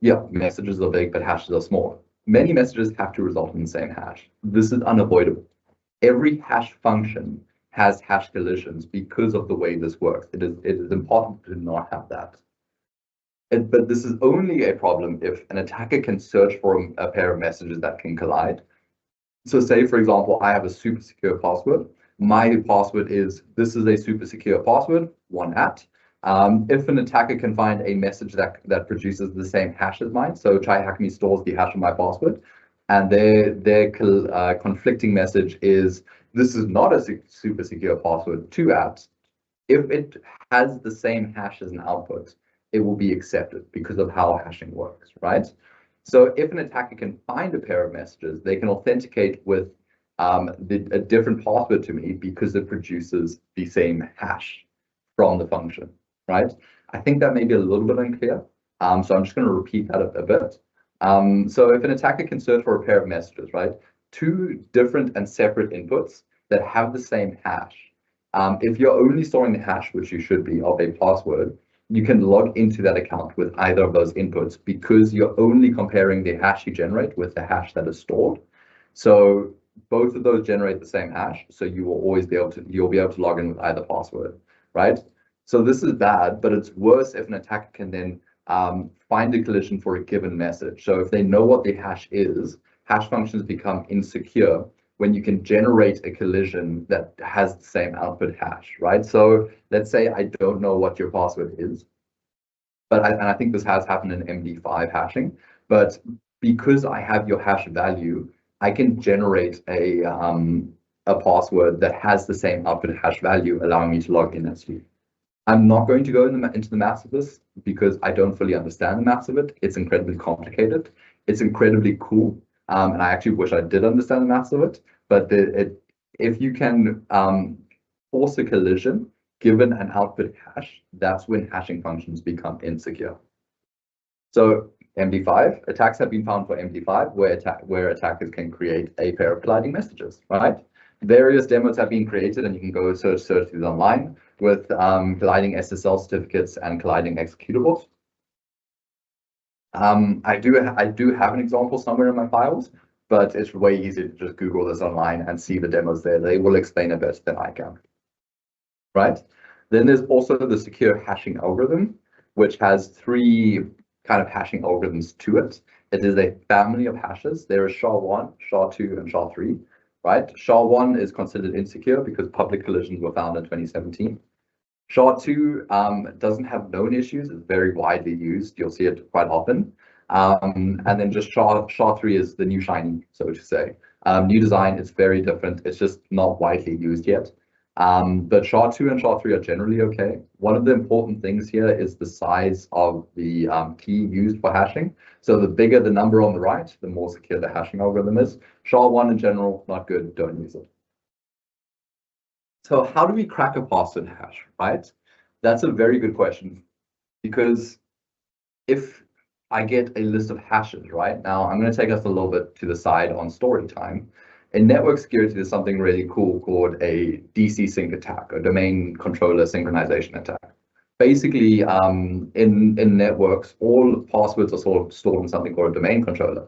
Yeah, messages are big, but hashes are small. Many messages have to result in the same hash. This is unavoidable. Every hash function has hash collisions because of the way this works. It is important to not have that. But this is only a problem if an attacker can search for a pair of messages that can collide. So say, for example, I have a super secure password. My password is, this is a super secure password, 1@. If an attacker can find a message that produces the same hash as mine, so TryHackMe stores the hash of my password, and their conflicting message is, this is not a super secure password, 2@. If it has the same hash as an output, it will be accepted because of how hashing works, right? So if an attacker can find a pair of messages, they can authenticate with a different password to me because it produces the same hash from the function, right? I think that may be a little bit unclear. So I'm just going to repeat that a bit. So if an attacker can search for a pair of messages, right? Two different and separate inputs that have the same hash. If you're only storing the hash, which you should be, of a password, you can log into that account with either of those inputs because you're only comparing the hash you generate with the hash that is stored. So both of those generate the same hash, so you will always be able to log in with either password, right? So this is bad, but it's worse if an attacker can then find a collision for a given message. So if they know what the hash is, hash functions become insecure when you can generate a collision that has the same output hash, right? So let's say I don't know what your password is, but I think this has happened in MD5 hashing, but because I have your hash value, I can generate a password that has the same output hash value, allowing me to log in as you. I'm not going to go into the maths of this because I don't fully understand the maths of it. It's incredibly complicated. It's incredibly cool. And I actually wish I did understand the maths of it. But if you can force a collision given an output hash, that's when hashing functions become insecure. So MD5 attacks have been found for MD5 where attackers can create a pair of colliding messages, right? Various demos have been created, and you can go search these online with colliding SSL certificates and colliding executables. I do have an example somewhere in my files, but it's way easier to just Google this online and see the demos there. They will explain it better than I can. Right? Then there's also the secure hashing algorithm, which has three kind of hashing algorithms to it. It is a family of hashes. There is SHA-1, SHA-2, and SHA-3. Right? SHA-1 is considered insecure because public collisions were found in 2017. SHA-2 doesn't have known issues. It's very widely used. You'll see it quite often. And then just SHA-3 is the new shiny, so to say. New design, it's very different. It's just not widely used yet. But SHA-2 and SHA-3 are generally okay. One of the important things here is the size of the key used for hashing. So the bigger the number on the right, the more secure the hashing algorithm is. SHA-1 in general, not good, don't use it. So how do we crack a password hash, right? That's a very good question, because if I get a list of hashes, right? Now I'm going to take us a little bit to the side on story time. In network security, there's something really cool called a DC sync attack, a domain controller synchronization attack. Basically, in networks, all passwords are stored in something called a domain controller.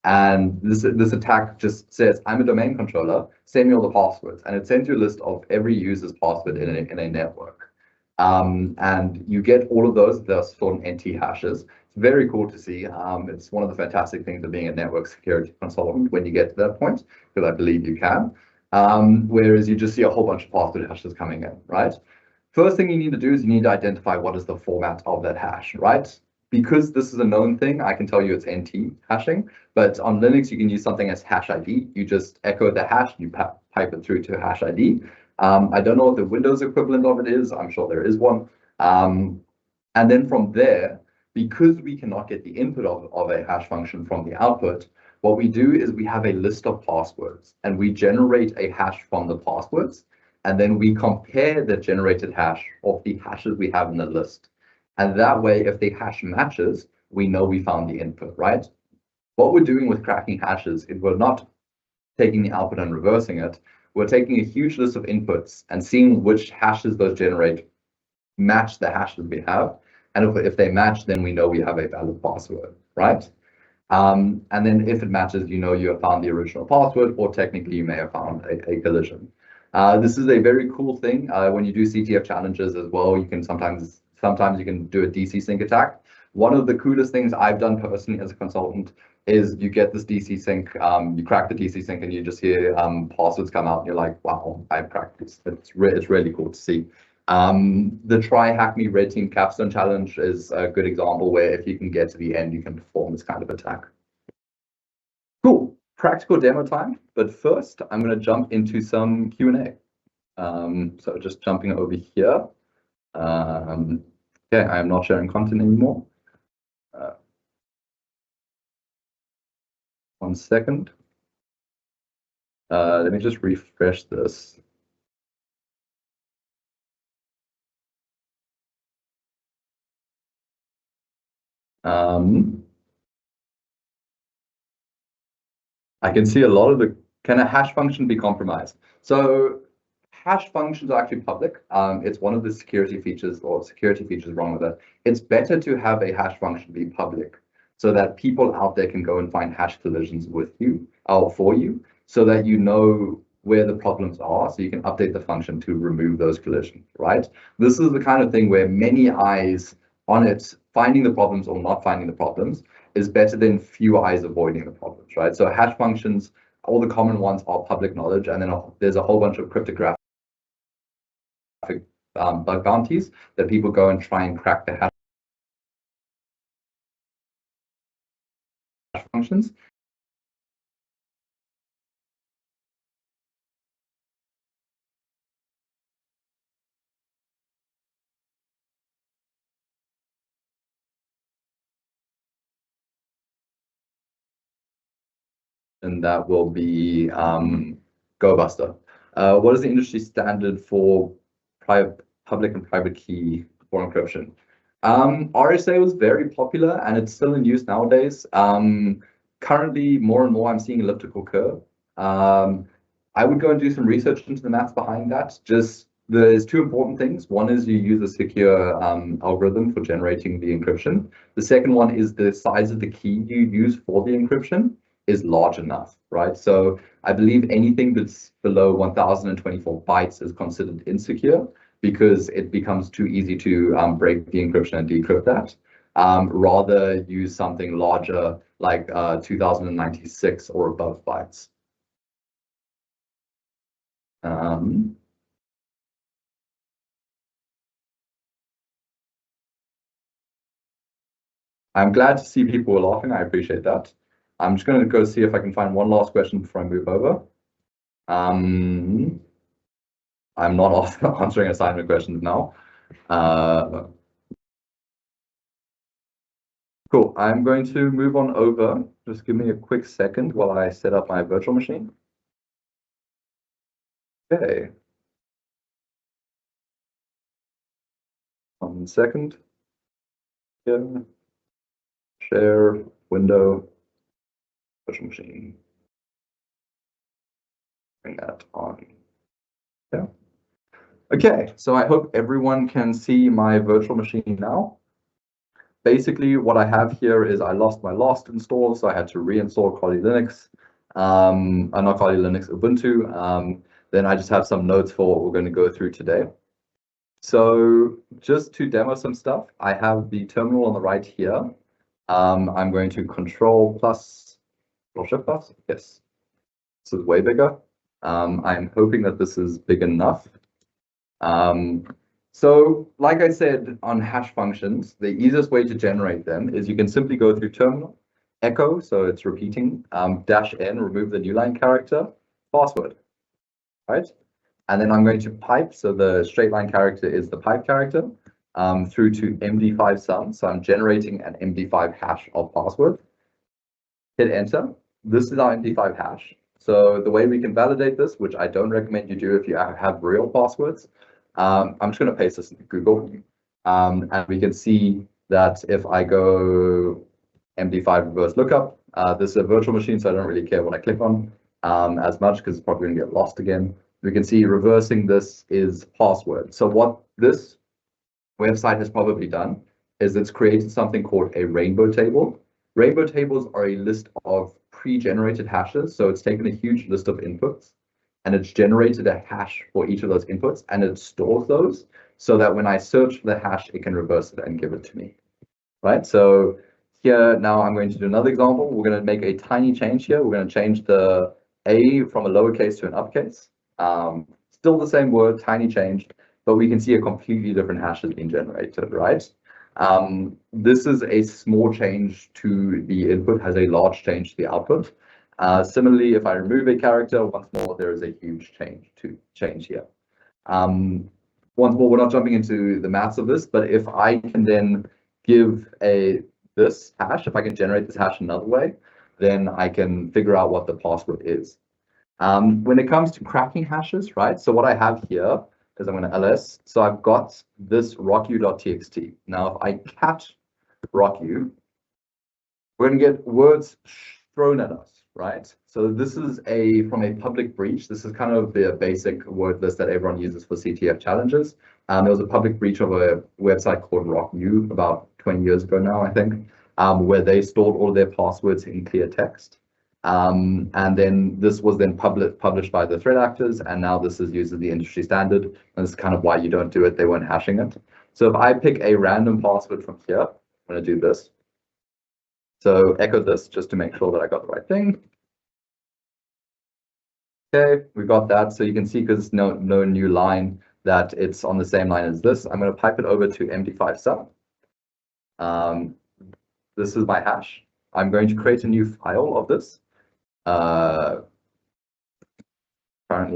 And this attack just says, I'm a domain controller, send me all the passwords. And it sends you a list of every user's password in a network. And you get all of those, they're stored in NT hashes. It's very cool to see. It's one of the fantastic things of being a network security consultant when you get to that point, because I believe you can. Whereas you just see a whole bunch of password hashes coming in, right? First thing you need to do is you need to identify what is the format of that hash, right? Because this is a known thing, I can tell you it's NT hashing, but on Linux, you can use something as hash ID. You just echo the hash, you pipe it through to hash ID. I don't know what the Windows equivalent of it is. I'm sure there is one. And then from there, because we cannot get the input of a hash function from the output, what we do is we have a list of passwords and we generate a hash from the passwords. And then we compare the generated hash of the hashes we have in the list. And that way, if the hash matches, we know we found the input, right? What we're doing with cracking hashes is we're not taking the output and reversing it. We're taking a huge list of inputs and seeing which hashes those generate match the hashes we have. And if they match, then we know we have a valid password, right? And then if it matches, you know you have found the original password, or technically you may have found a collision. This is a very cool thing. When you do CTF challenges as well, you can sometimes you can do a DC sync attack. One of the coolest things I've done personally as a consultant is you get this DC sync, you crack the DC sync and you just hear passwords come out and you're like, wow, I've cracked this. It's really cool to see. The Try Hack Me Red Team Capstone Challenge is a good example where if you can get to the end, you can perform this kind of attack. Cool, practical demo time. But first, I'm going to jump into some Q&A. So just jumping over here. Okay, I am not sharing content anymore. 1 second. Let me just refresh this. I can see a lot of the, can a hash function be compromised? So hash functions are actually public. It's one of the security features, or security features wrong with it. It's better to have a hash function be public so that people out there can go and find hash collisions with you or for you, so that you know where the problems are, so you can update the function to remove those collisions, right? This is the kind of thing where many eyes on it, finding the problems or not finding the problems, is better than few eyes avoiding the problems, right? So hash functions, all the common ones are public knowledge, and then there's a whole bunch of cryptographic bug bounties that people go and try and crack the hash functions. And that will be GoBuster. What is the industry standard for public and private key for encryption? RSA was very popular and it's still in use nowadays. Currently, more and more I'm seeing elliptical curve. I would go and do some research into the maths behind that. Just there's two important things. One is you use a secure algorithm for generating the encryption. The second one is the size of the key you use for the encryption is large enough, right? So I believe anything that's below 1024 bytes is considered insecure because it becomes too easy to break the encryption and decrypt that. Rather use something larger like 2096 or above bytes. I'm glad to see people are laughing. I appreciate that. I'm just going to go see if I can find one last question before I move over. I'm not answering assignment questions now. Cool. I'm going to move on over. Just give me a quick second while I set up my virtual machine. Okay. 1 second. Yeah. Share window virtual machine. Bring that on. Yeah. Okay, so I hope everyone can see my virtual machine now. Basically, what I have here is I lost my last install, so I had to reinstall Kali Linux, not Kali Linux, Ubuntu. Then I just have some notes for what we're going to go through today. So just to demo some stuff, I have the terminal on the right here. I'm going to Control Shift plus, yes. This is way bigger. I'm hoping that this is big enough. So like I said on hash functions, the easiest way to generate them is you can simply go through terminal, echo, so it's repeating, -n, remove the new line character, password, right? And then I'm going to pipe, so the straight line character is the pipe character, through to MD5 sum. So I'm generating an MD5 hash of password. Hit enter. This is our MD5 hash. So the way we can validate this, which I don't recommend you do if you have real passwords, I'm just going to paste this into Google. And we can see that if I go MD5 reverse lookup, this is a virtual machine, so I don't really care what I click on as much because it's probably going to get lost again. We can see reversing this is password. So what this website has probably done is it's created something called a rainbow table. Rainbow tables are a list of pre-generated hashes. So it's taken a huge list of inputs and it's generated a hash for each of those inputs and it stores those so that when I search for the hash, it can reverse it and give it to me, right? So here, now I'm going to do another example. We're going to make a tiny change here. We're going to change the A from a lowercase to an uppercase. Still the same word, tiny change, but we can see a completely different hash has been generated, right? This is a small change to the input, has a large change to the output. Similarly, if I remove a character, once more, there is a huge change here. Once more, we're not jumping into the maths of this, but if I can then give this hash, if I can generate this hash another way, then I can figure out what the password is. When it comes to cracking hashes, right? So what I have here is I'm going to ls. So I've got this rocku.txt. Now, if I cat rocku, we're going to get words thrown at us, right? So this is from a public breach. This is kind of the basic word list that everyone uses for CTF challenges. There was a public breach of a website called RockU about 20 years ago now, I think, where they stored all of their passwords in clear text. And then this was then published by the threat actors, and now this is used as the industry standard. And this is kind of why you don't do it. They weren't hashing it. So if I pick a random password from here, I'm going to do this. So echo this just to make sure that I got the right thing. Okay, we got that. So you can see, because no new line, that it's on the same line as this. I'm going to pipe it over to MD5 sub. This is my hash. I'm going to create a new file of this. Currently,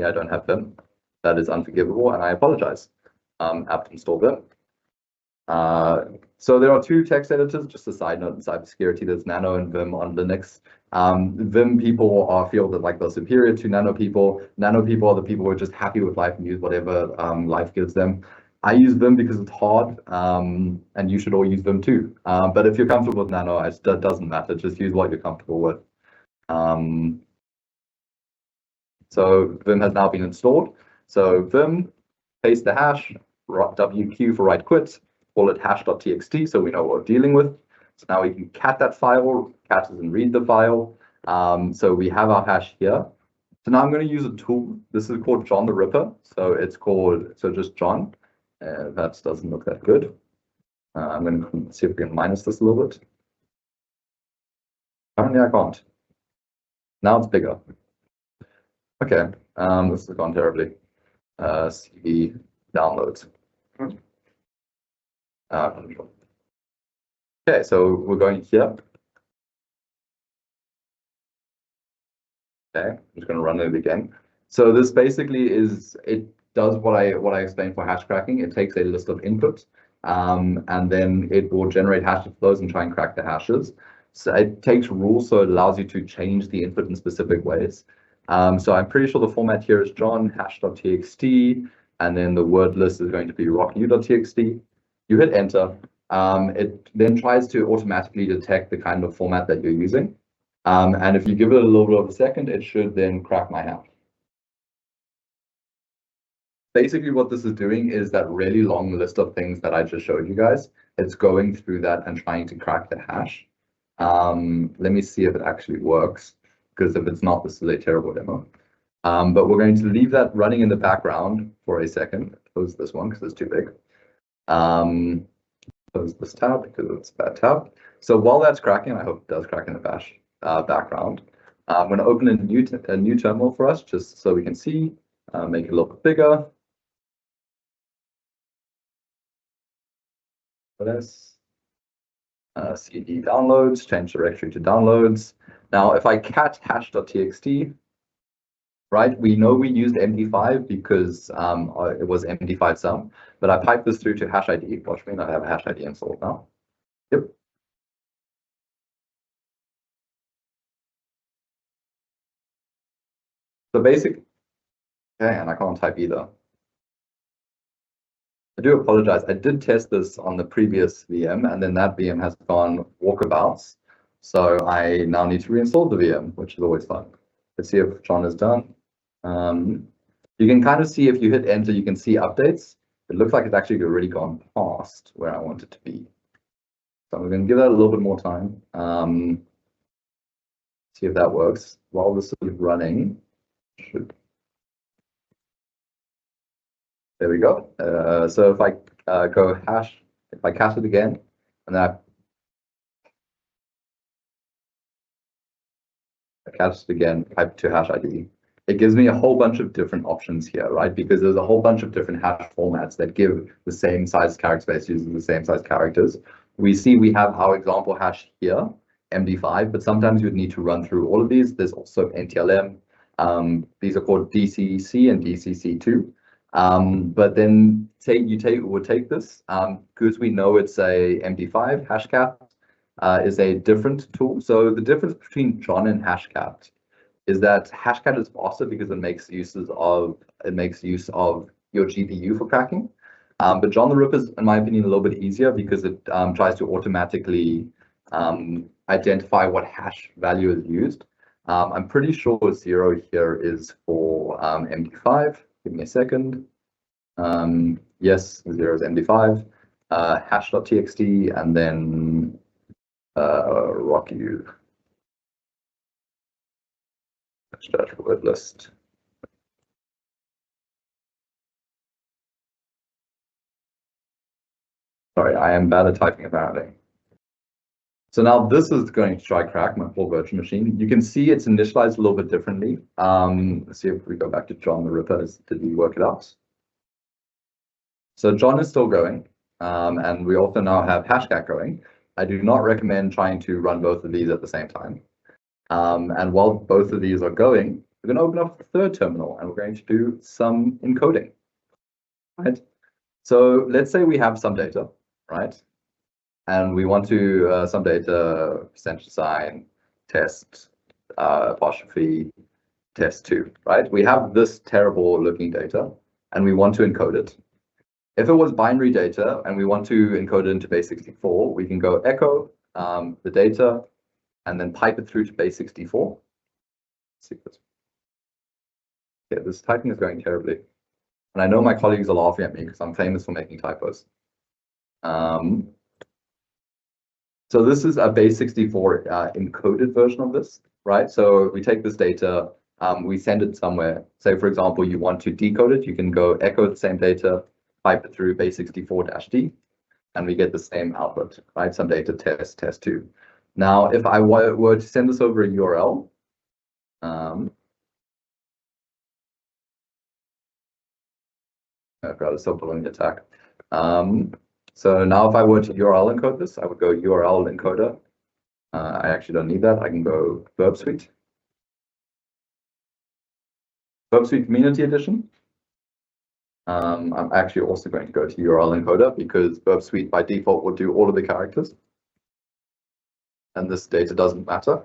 I don't have Vim. That is unforgivable, and I apologize. Apt install Vim. So there are two text editors. Just a side note in cybersecurity, there's Nano and Vim on Linux. Vim people feel that like they're superior to Nano people. Nano people are the people who are just happy with life and use whatever life gives them. I use Vim because it's hard, and you should all use Vim too. But if you're comfortable with Nano, it doesn't matter. Just use what you're comfortable with. So Vim has now been installed. So Vim, paste the hash, WQ for write quit, call it hash.txt so we know what we're dealing with. So now we can cat that file, cat and read the file. So we have our hash here. So now I'm going to use a tool. This is called John the Ripper. So it's called, just John. That doesn't look that good. I'm going to see if we can minus this a little bit. Apparently I can't. Now it's bigger. Okay, this has gone terribly. CD downloads. Okay, so we're going here. Okay, I'm just going to run it again. So this basically it does what I explained for hash cracking. It takes a list of inputs, and then it will generate hash flows and try and crack the hashes. So it takes rules, so it allows you to change the input in specific ways. So I'm pretty sure the format here is John hash.txt, and then the word list is going to be rocku.txt. You hit enter. It then tries to automatically detect the kind of format that you're using. And if you give it a little bit of a second, it should then crack my hash. Basically, what this is doing is that really long list of things that I just showed you guys. It's going through that and trying to crack the hash. Let me see if it actually works, because if it's not, this is a terrible demo. But we're going to leave that running in the background for a second. Close this one because it's too big. Close this tab because it's a bad tab. So while that's cracking, I hope it does crack in the bash background. I'm going to open a new terminal for us just so we can see. Make it a little bit bigger. This cd downloads, change directory to downloads. Now, if I cat hash.txt, right, we know we used MD5 because it was MD5 sum, but I piped this through to hash ID. Watch me, I have a hash ID installed now. Yep. So basically, okay, and I can't type either. I do apologize. I did test this on the previous VM, and then that VM has gone walkabouts. So I now need to reinstall the VM, which is always fun. Let's see if John is done. You can kind of see if you hit enter, you can see updates. It looks like it's actually already gone past where I want it to be. So I'm going to give that a little bit more time. See if that works. While this is running, there we go. So if I go hash, if I cast it again, and then I cast it again, pipe to hash ID, it gives me a whole bunch of different options here, right? Because there's a whole bunch of different hash formats that give the same size character space using the same size characters. We see we have our example hash here, MD5, but sometimes you'd need to run through all of these. There's also NTLM. These are called DCC and DCC2. But then would take this, because we know it's a MD5, Hashcat is a different tool. So the difference between John and Hashcat is that Hashcat is faster because it makes use of your GPU for cracking. But John the Ripper is, in my opinion, a little bit easier because it tries to automatically identify what hash value is used. I'm pretty sure 0 here is for MD5. Give me a second. Yes, 0 is MD5. Hash.txt, and then rocku word list. Sorry, I am bad at typing apparently. So now this is going to try crack my full virtual machine. You can see it's initialized a little bit differently. Let's see if we go back to John the Ripper. Did we work it out? So John is still going, and we also now have Hashcat going. I do not recommend trying to run both of these at the same time. And while both of these are going, we're going to open up the third terminal and we're going to do some encoding, right? So let's say we have some data, right? And we want to some data, percentage sign, test, apostrophe, test2, right? We have this terrible looking data and we want to encode it. If it was binary data and we want to encode it into base64, we can go echo the data and then pipe it through to base64. Let's see this. Yeah, this typing is going terribly. And I know my colleagues are laughing at me because I'm famous for making typos. So this is a base64 encoded version of this, right? So we take this data, we send it somewhere. Say, for example, you want to decode it, you can go echo the same data, pipe it through base64-D, and we get the same output, right? Some data test2. Now, if I were to send this over a URL, I've got a self-following attack. So now if I were to URL encode this, I would go URL encoder. I actually don't need that. I can go Burp Suite. Burp Suite Community Edition. I'm actually also going to go to URL encoder because Burp Suite by default will do all of the characters. And this data doesn't matter.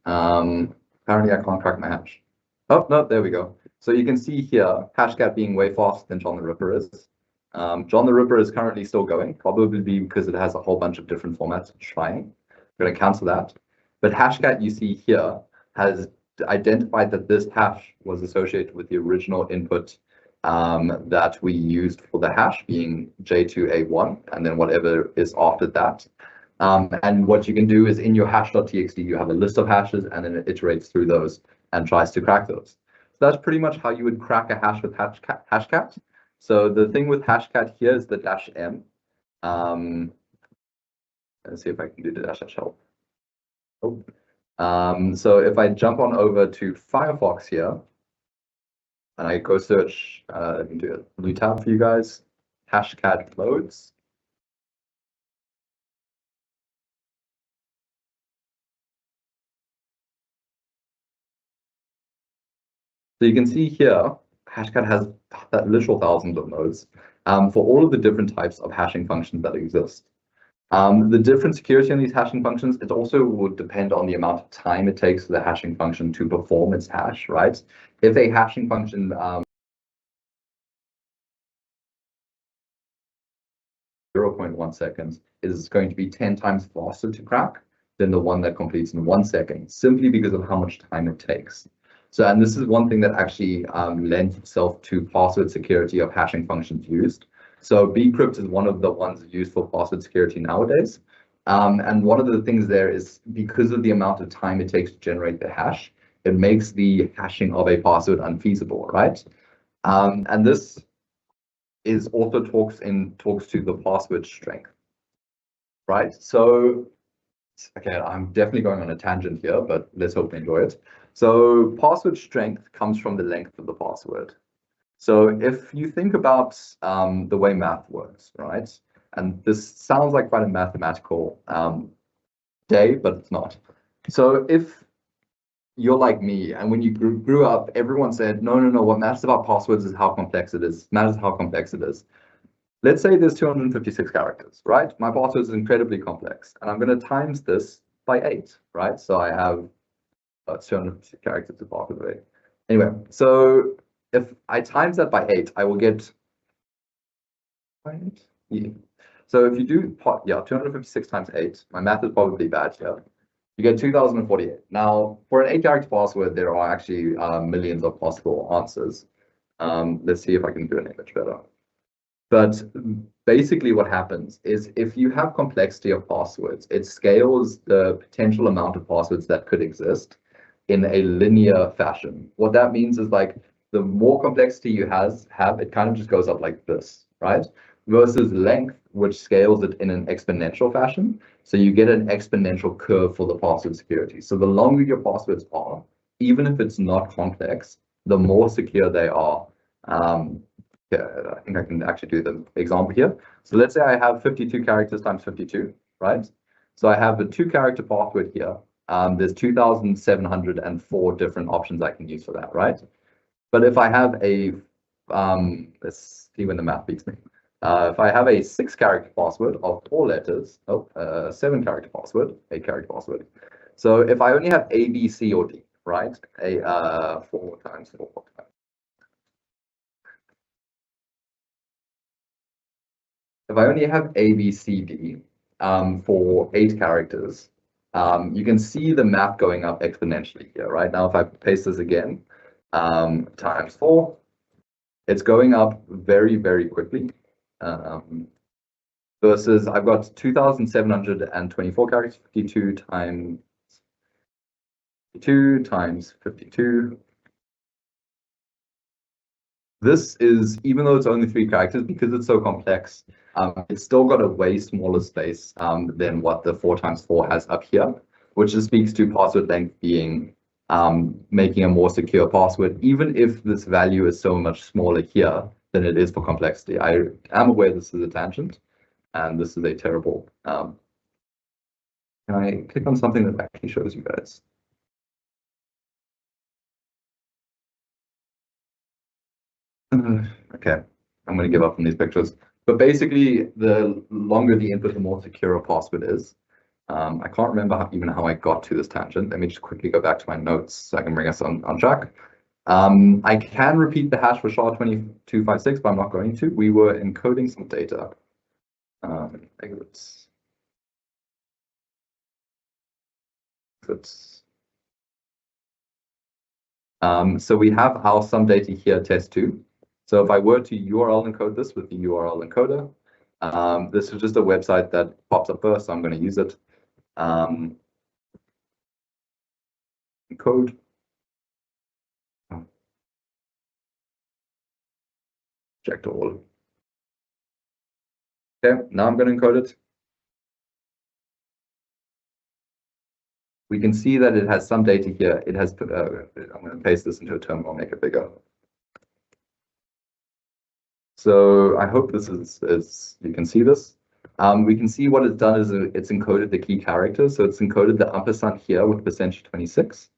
Apparently I can't crack my hash. Oh, no, there we go. So you can see here, Hashcat being way faster than John the Ripper is. John the Ripper is currently still going, probably because it has a whole bunch of different formats trying. I'm going to cancel that. But Hashcat, you see here, has identified that this hash was associated with the original input that we used for the hash, being J2A1, and then whatever is after that. And what you can do is in your hash.txt, you have a list of hashes, and then it iterates through those and tries to crack those. So that's pretty much how you would crack a hash with Hashcat. So the thing with Hashcat here is the -m. Let's see if I can do the -help. Oh. So if I jump on over to Firefox here, and I go search, let me do a new tab for you guys, Hashcat loads. So you can see here, Hashcat has literal thousands of nodes for all of the different types of hashing functions that exist. The different security on these hashing functions, it also would depend on the amount of time it takes for the hashing function to perform its hash, right? If a hashing function 0.1 seconds is going to be 10 times faster to crack than the one that completes in 1 second, simply because of how much time it takes. So, and this is one thing that actually lends itself to password security of hashing functions used. So Bcrypt is one of the ones used for password security nowadays. And one of the things there is because of the amount of time it takes to generate the hash, it makes the hashing of a password unfeasible, right? And this is also talks to the password strength, right? So, okay, I'm definitely going on a tangent here, but let's hope you enjoy it. So password strength comes from the length of the password. So if you think about the way math works, right? And this sounds like quite a mathematical day, but it's not. So if you're like me, and when you grew up, everyone said, no, what matters about passwords is how complex it is. It matters how complex it is. Let's say there's 256 characters, right? My password is incredibly complex, and I'm going to times this by 8, right? So I have It's 250 characters to password rate. Anyway, so if I times that by 8, I will get. Yeah. So if you do 256 times 8, my math is probably bad here. You get 2048. Now, for an 8-character password, there are actually millions of possible answers. Let's see if I can do an image better. But basically what happens is if you have complexity of passwords, it scales the potential amount of passwords that could exist in a linear fashion. What that means is like the more complexity you have, it kind of just goes up like this, right? Versus length, which scales it in an exponential fashion. So you get an exponential curve for the password security. So the longer your passwords are, even if it's not complex, the more secure they are. Yeah, I think I can actually do the example here. So let's say I have 52 characters times 52, right? So I have a 2-character password here. There's 2,704 different options I can use for that, right? But if I have a, let's see when the math beats me. If I have a 6-character password of 4 letters, 7-character password, 8-character password. So if I only have A, B, C, or D, right? 4 times 4 times. If I only have A, B, C, D for 8 characters, you can see the map going up exponentially here, right? Now, if I paste this again, times 4, it's going up very, very quickly. Versus I've got 2,724 characters, 52 times 52 times 52. This is, even though it's only 3 characters, because it's so complex, it's still got a way smaller space than what the 4 times 4 has up here, which just speaks to password length being making a more secure password, even if this value is so much smaller here than it is for complexity. I am aware this is a tangent, and this is a terrible. Can I click on something that actually shows you guys? Okay, I'm going to give up on these pictures. But basically, the longer the input, the more secure a password is. I can't remember even how I got to this tangent. Let me just quickly go back to my notes so I can bring us on track. I can repeat the hash for SHA-2256, but I'm not going to. We were encoding some data. Exits. So we have our some data here, test2. So if I were to URL encode this with the URL encoder, this is just a website that pops up first, so I'm going to use it. Encode. Check to all. Okay, now I'm going to encode it. We can see that it has some data here. It has, I'm going to paste this into a terminal, make it bigger. So I hope this is you can see this. We can see what it's done is it's encoded the key characters. So it's encoded the ampersand here with percentage 26.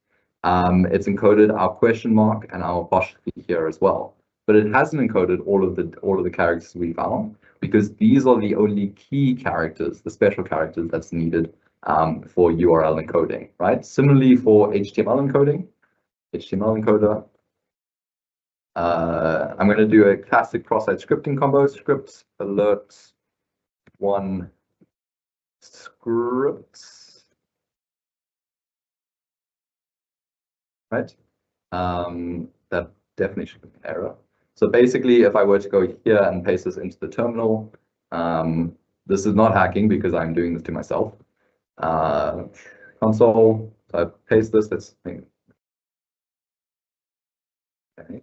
It's encoded our question mark and our apostrophe here as well. But it hasn't encoded all of the characters we found, because these are the only key characters, the special characters that's needed for URL encoding, right? Similarly for HTML encoding, HTML encoder. I'm going to do a classic cross-site scripting combo: script alert 1 scripts, right? That definitely should be an error. So basically, if I were to go here and paste this into the terminal, this is not hacking because I'm doing this to myself. Console, so I paste this, let's think. Okay.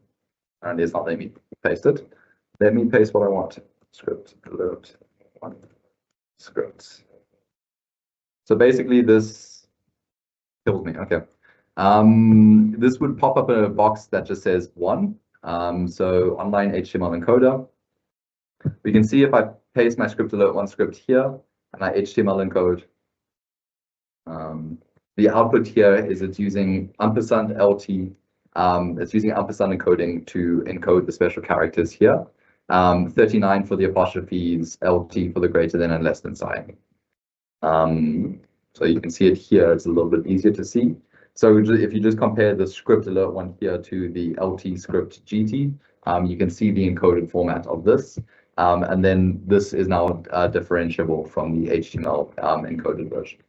And it's not letting me paste it. Let me paste what I want. Script alert 1 scripts. So basically this kills me. Okay. This would pop up in a box that just says 1. So online HTML encoder. We can see if I paste my script alert 1 script here and I HTML encode, the output here is it's using ampersand LT. It's using ampersand encoding to encode the special characters here. 39 for the apostrophes, LT for the greater than and less than sign. So you can see it here. It's a little bit easier to see. So if you just compare the script alert one here to the LT script GT, you can see the encoded format of this. And then this is now differentiable from the HTML encoded version.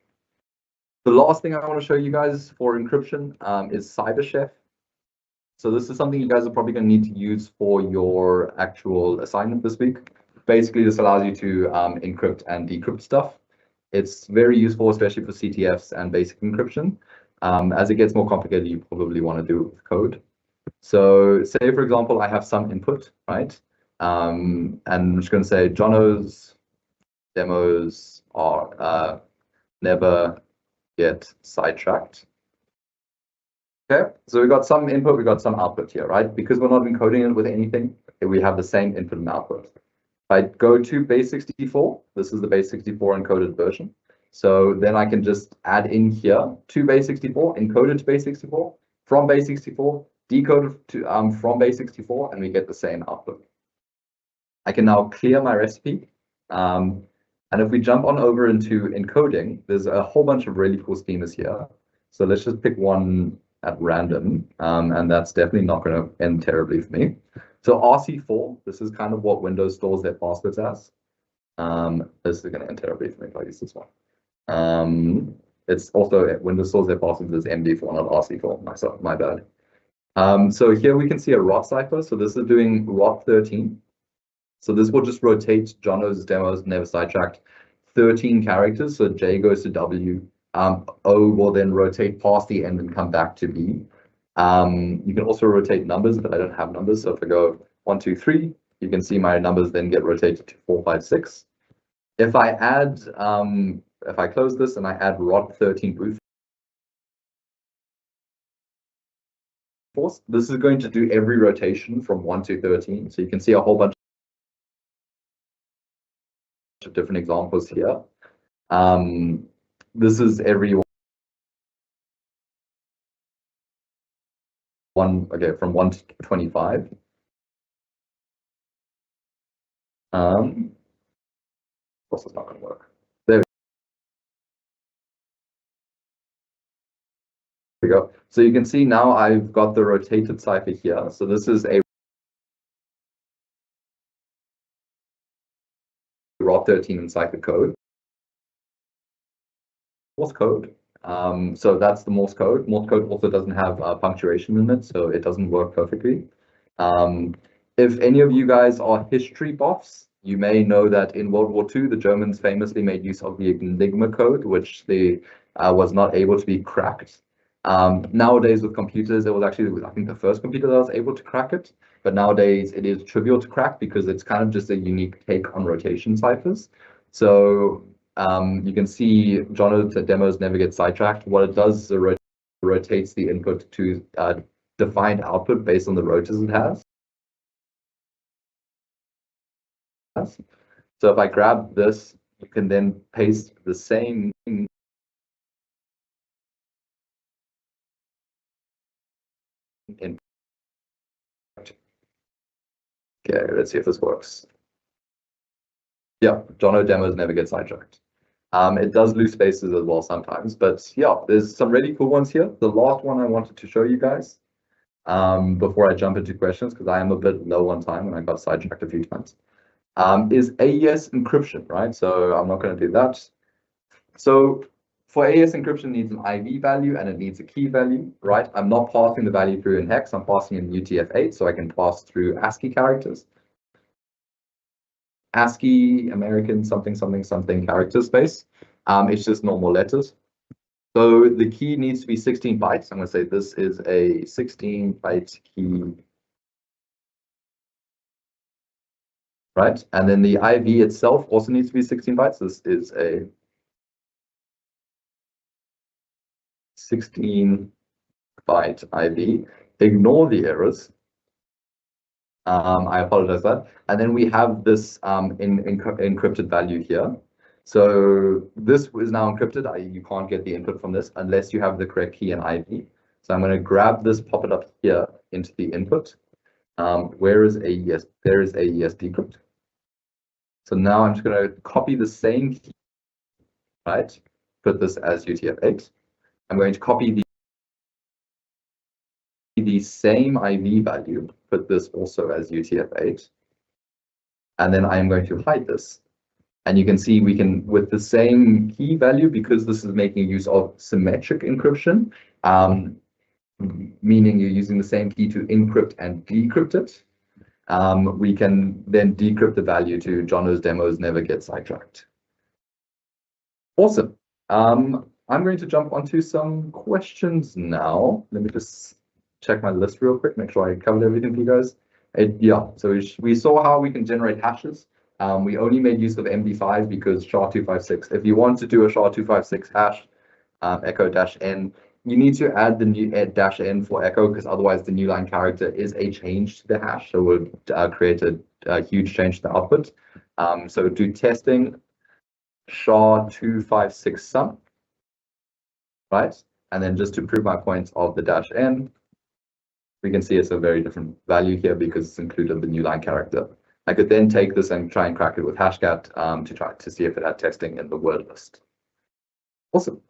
The last thing I want to show you guys for encryption is CyberChef. So this is something you guys are probably going to need to use for your actual assignment this week. Basically, this allows you to encrypt and decrypt stuff. It's very useful, especially for CTFs and basic encryption. As it gets more complicated, you probably want to do it with code. So say, for example, I have some input, right? And I'm just going to say Jono's demos are never get sidetracked. Okay, so we got some input, we got some output here, right? Because we're not encoding it with anything, we have the same input and output. If I go to base64, this is the base64 encoded version. So then I can just add in here to base64, encode it to base64, from base64, decode it to, from base64, and we get the same output. I can now clear my recipe. And if we jump on over into encoding, there's a whole bunch of really cool schemas here. So let's just pick one at random, and that's definitely not going to end terribly for me. So RC4, this is kind of what Windows stores their passwords as. This is going to end terribly for me if I use this one. It's also Windows stores their passwords as MD4, not RC4. My bad. So here we can see a ROT cipher. So this is doing ROT 13. So this will just rotate Jono's demos never sidetracked 13 characters. So J goes to W. O will then rotate past the end and come back to B. You can also rotate numbers, but I don't have numbers. So if I go 1, 2, 3, you can see my numbers then get rotated to 4, 5, 6. If I add, if I close this and I add ROT 13 brute force, this is going to do every rotation from 1 to 13. So you can see a whole bunch of different examples here. This is every one, okay, from 1 to 25. This is not going to work. There we go. So you can see now I've got the rotated cipher here. So this is a ROT 13 in cipher code. Morse code. So that's the Morse code. Morse code also doesn't have punctuation in it, so it doesn't work perfectly. If any of you guys are history buffs, you may know that in World War II, the Germans famously made use of the Enigma code, which was not able to be cracked. Nowadays with computers, it was actually, I think, the first computer that was able to crack it. But nowadays it is trivial to crack because it's kind of just a unique take on rotation ciphers. So you can see Jono's demos never get sidetracked. What it does is it rotates the input to defined output based on the rotors it has. So if I grab this, you can then paste the same thing in. Okay, let's see if this works. Yeah, Jono demos never get sidetracked. It does lose spaces as well sometimes, but yeah, there's some really cool ones here. The last one I wanted to show you guys before I jump into questions, because I am a bit low on time and I got sidetracked a few times, is AES encryption, right? So I'm not going to do that. So for AES encryption, it needs an IV value and it needs a key value, right? I'm not passing the value through in hex, I'm passing in UTF-8, so I can pass through ASCII characters. ASCII, American, something, something, something character space. It's just normal letters. So the key needs to be 16 bytes. I'm going to say this is a 16-byte key. Right? And then the IV itself also needs to be 16 bytes. This is a 16-byte IV. Ignore the errors. I apologize for that. And then we have this encrypted value here. So this is now encrypted. You can't get the input from this unless you have the correct key and IV. So I'm going to grab this, pop it up here into the input. Where is AES? There is AES decrypt. So now I'm just going to copy the same key, right? Put this as UTF-8. I'm going to copy the the same IV value, put this also as UTF-8, and then I'm going to hide this. And you can see we can, with the same key value, because this is making use of symmetric encryption, meaning you're using the same key to encrypt and decrypt it, we can then decrypt the value to Jono's demos never get sidetracked. Awesome. I'm going to jump onto some questions now. Let me just check my list real quick, make sure I covered everything for you guys. Yeah, so we saw how we can generate hashes. We only made use of MD5 because SHA-256. If you want to do a SHA-256 hash, echo-n, you need to add the new -n for echo, because otherwise the new line character is a change to the hash, so it would create a huge change to the output. So do testing SHA-256 sum, right? And then just to prove my point of the -n, we can see it's a very different value here because it's included the new line character. I could then take this and try and crack it with Hashcat to try to see if it had testing in the word list. Awesome.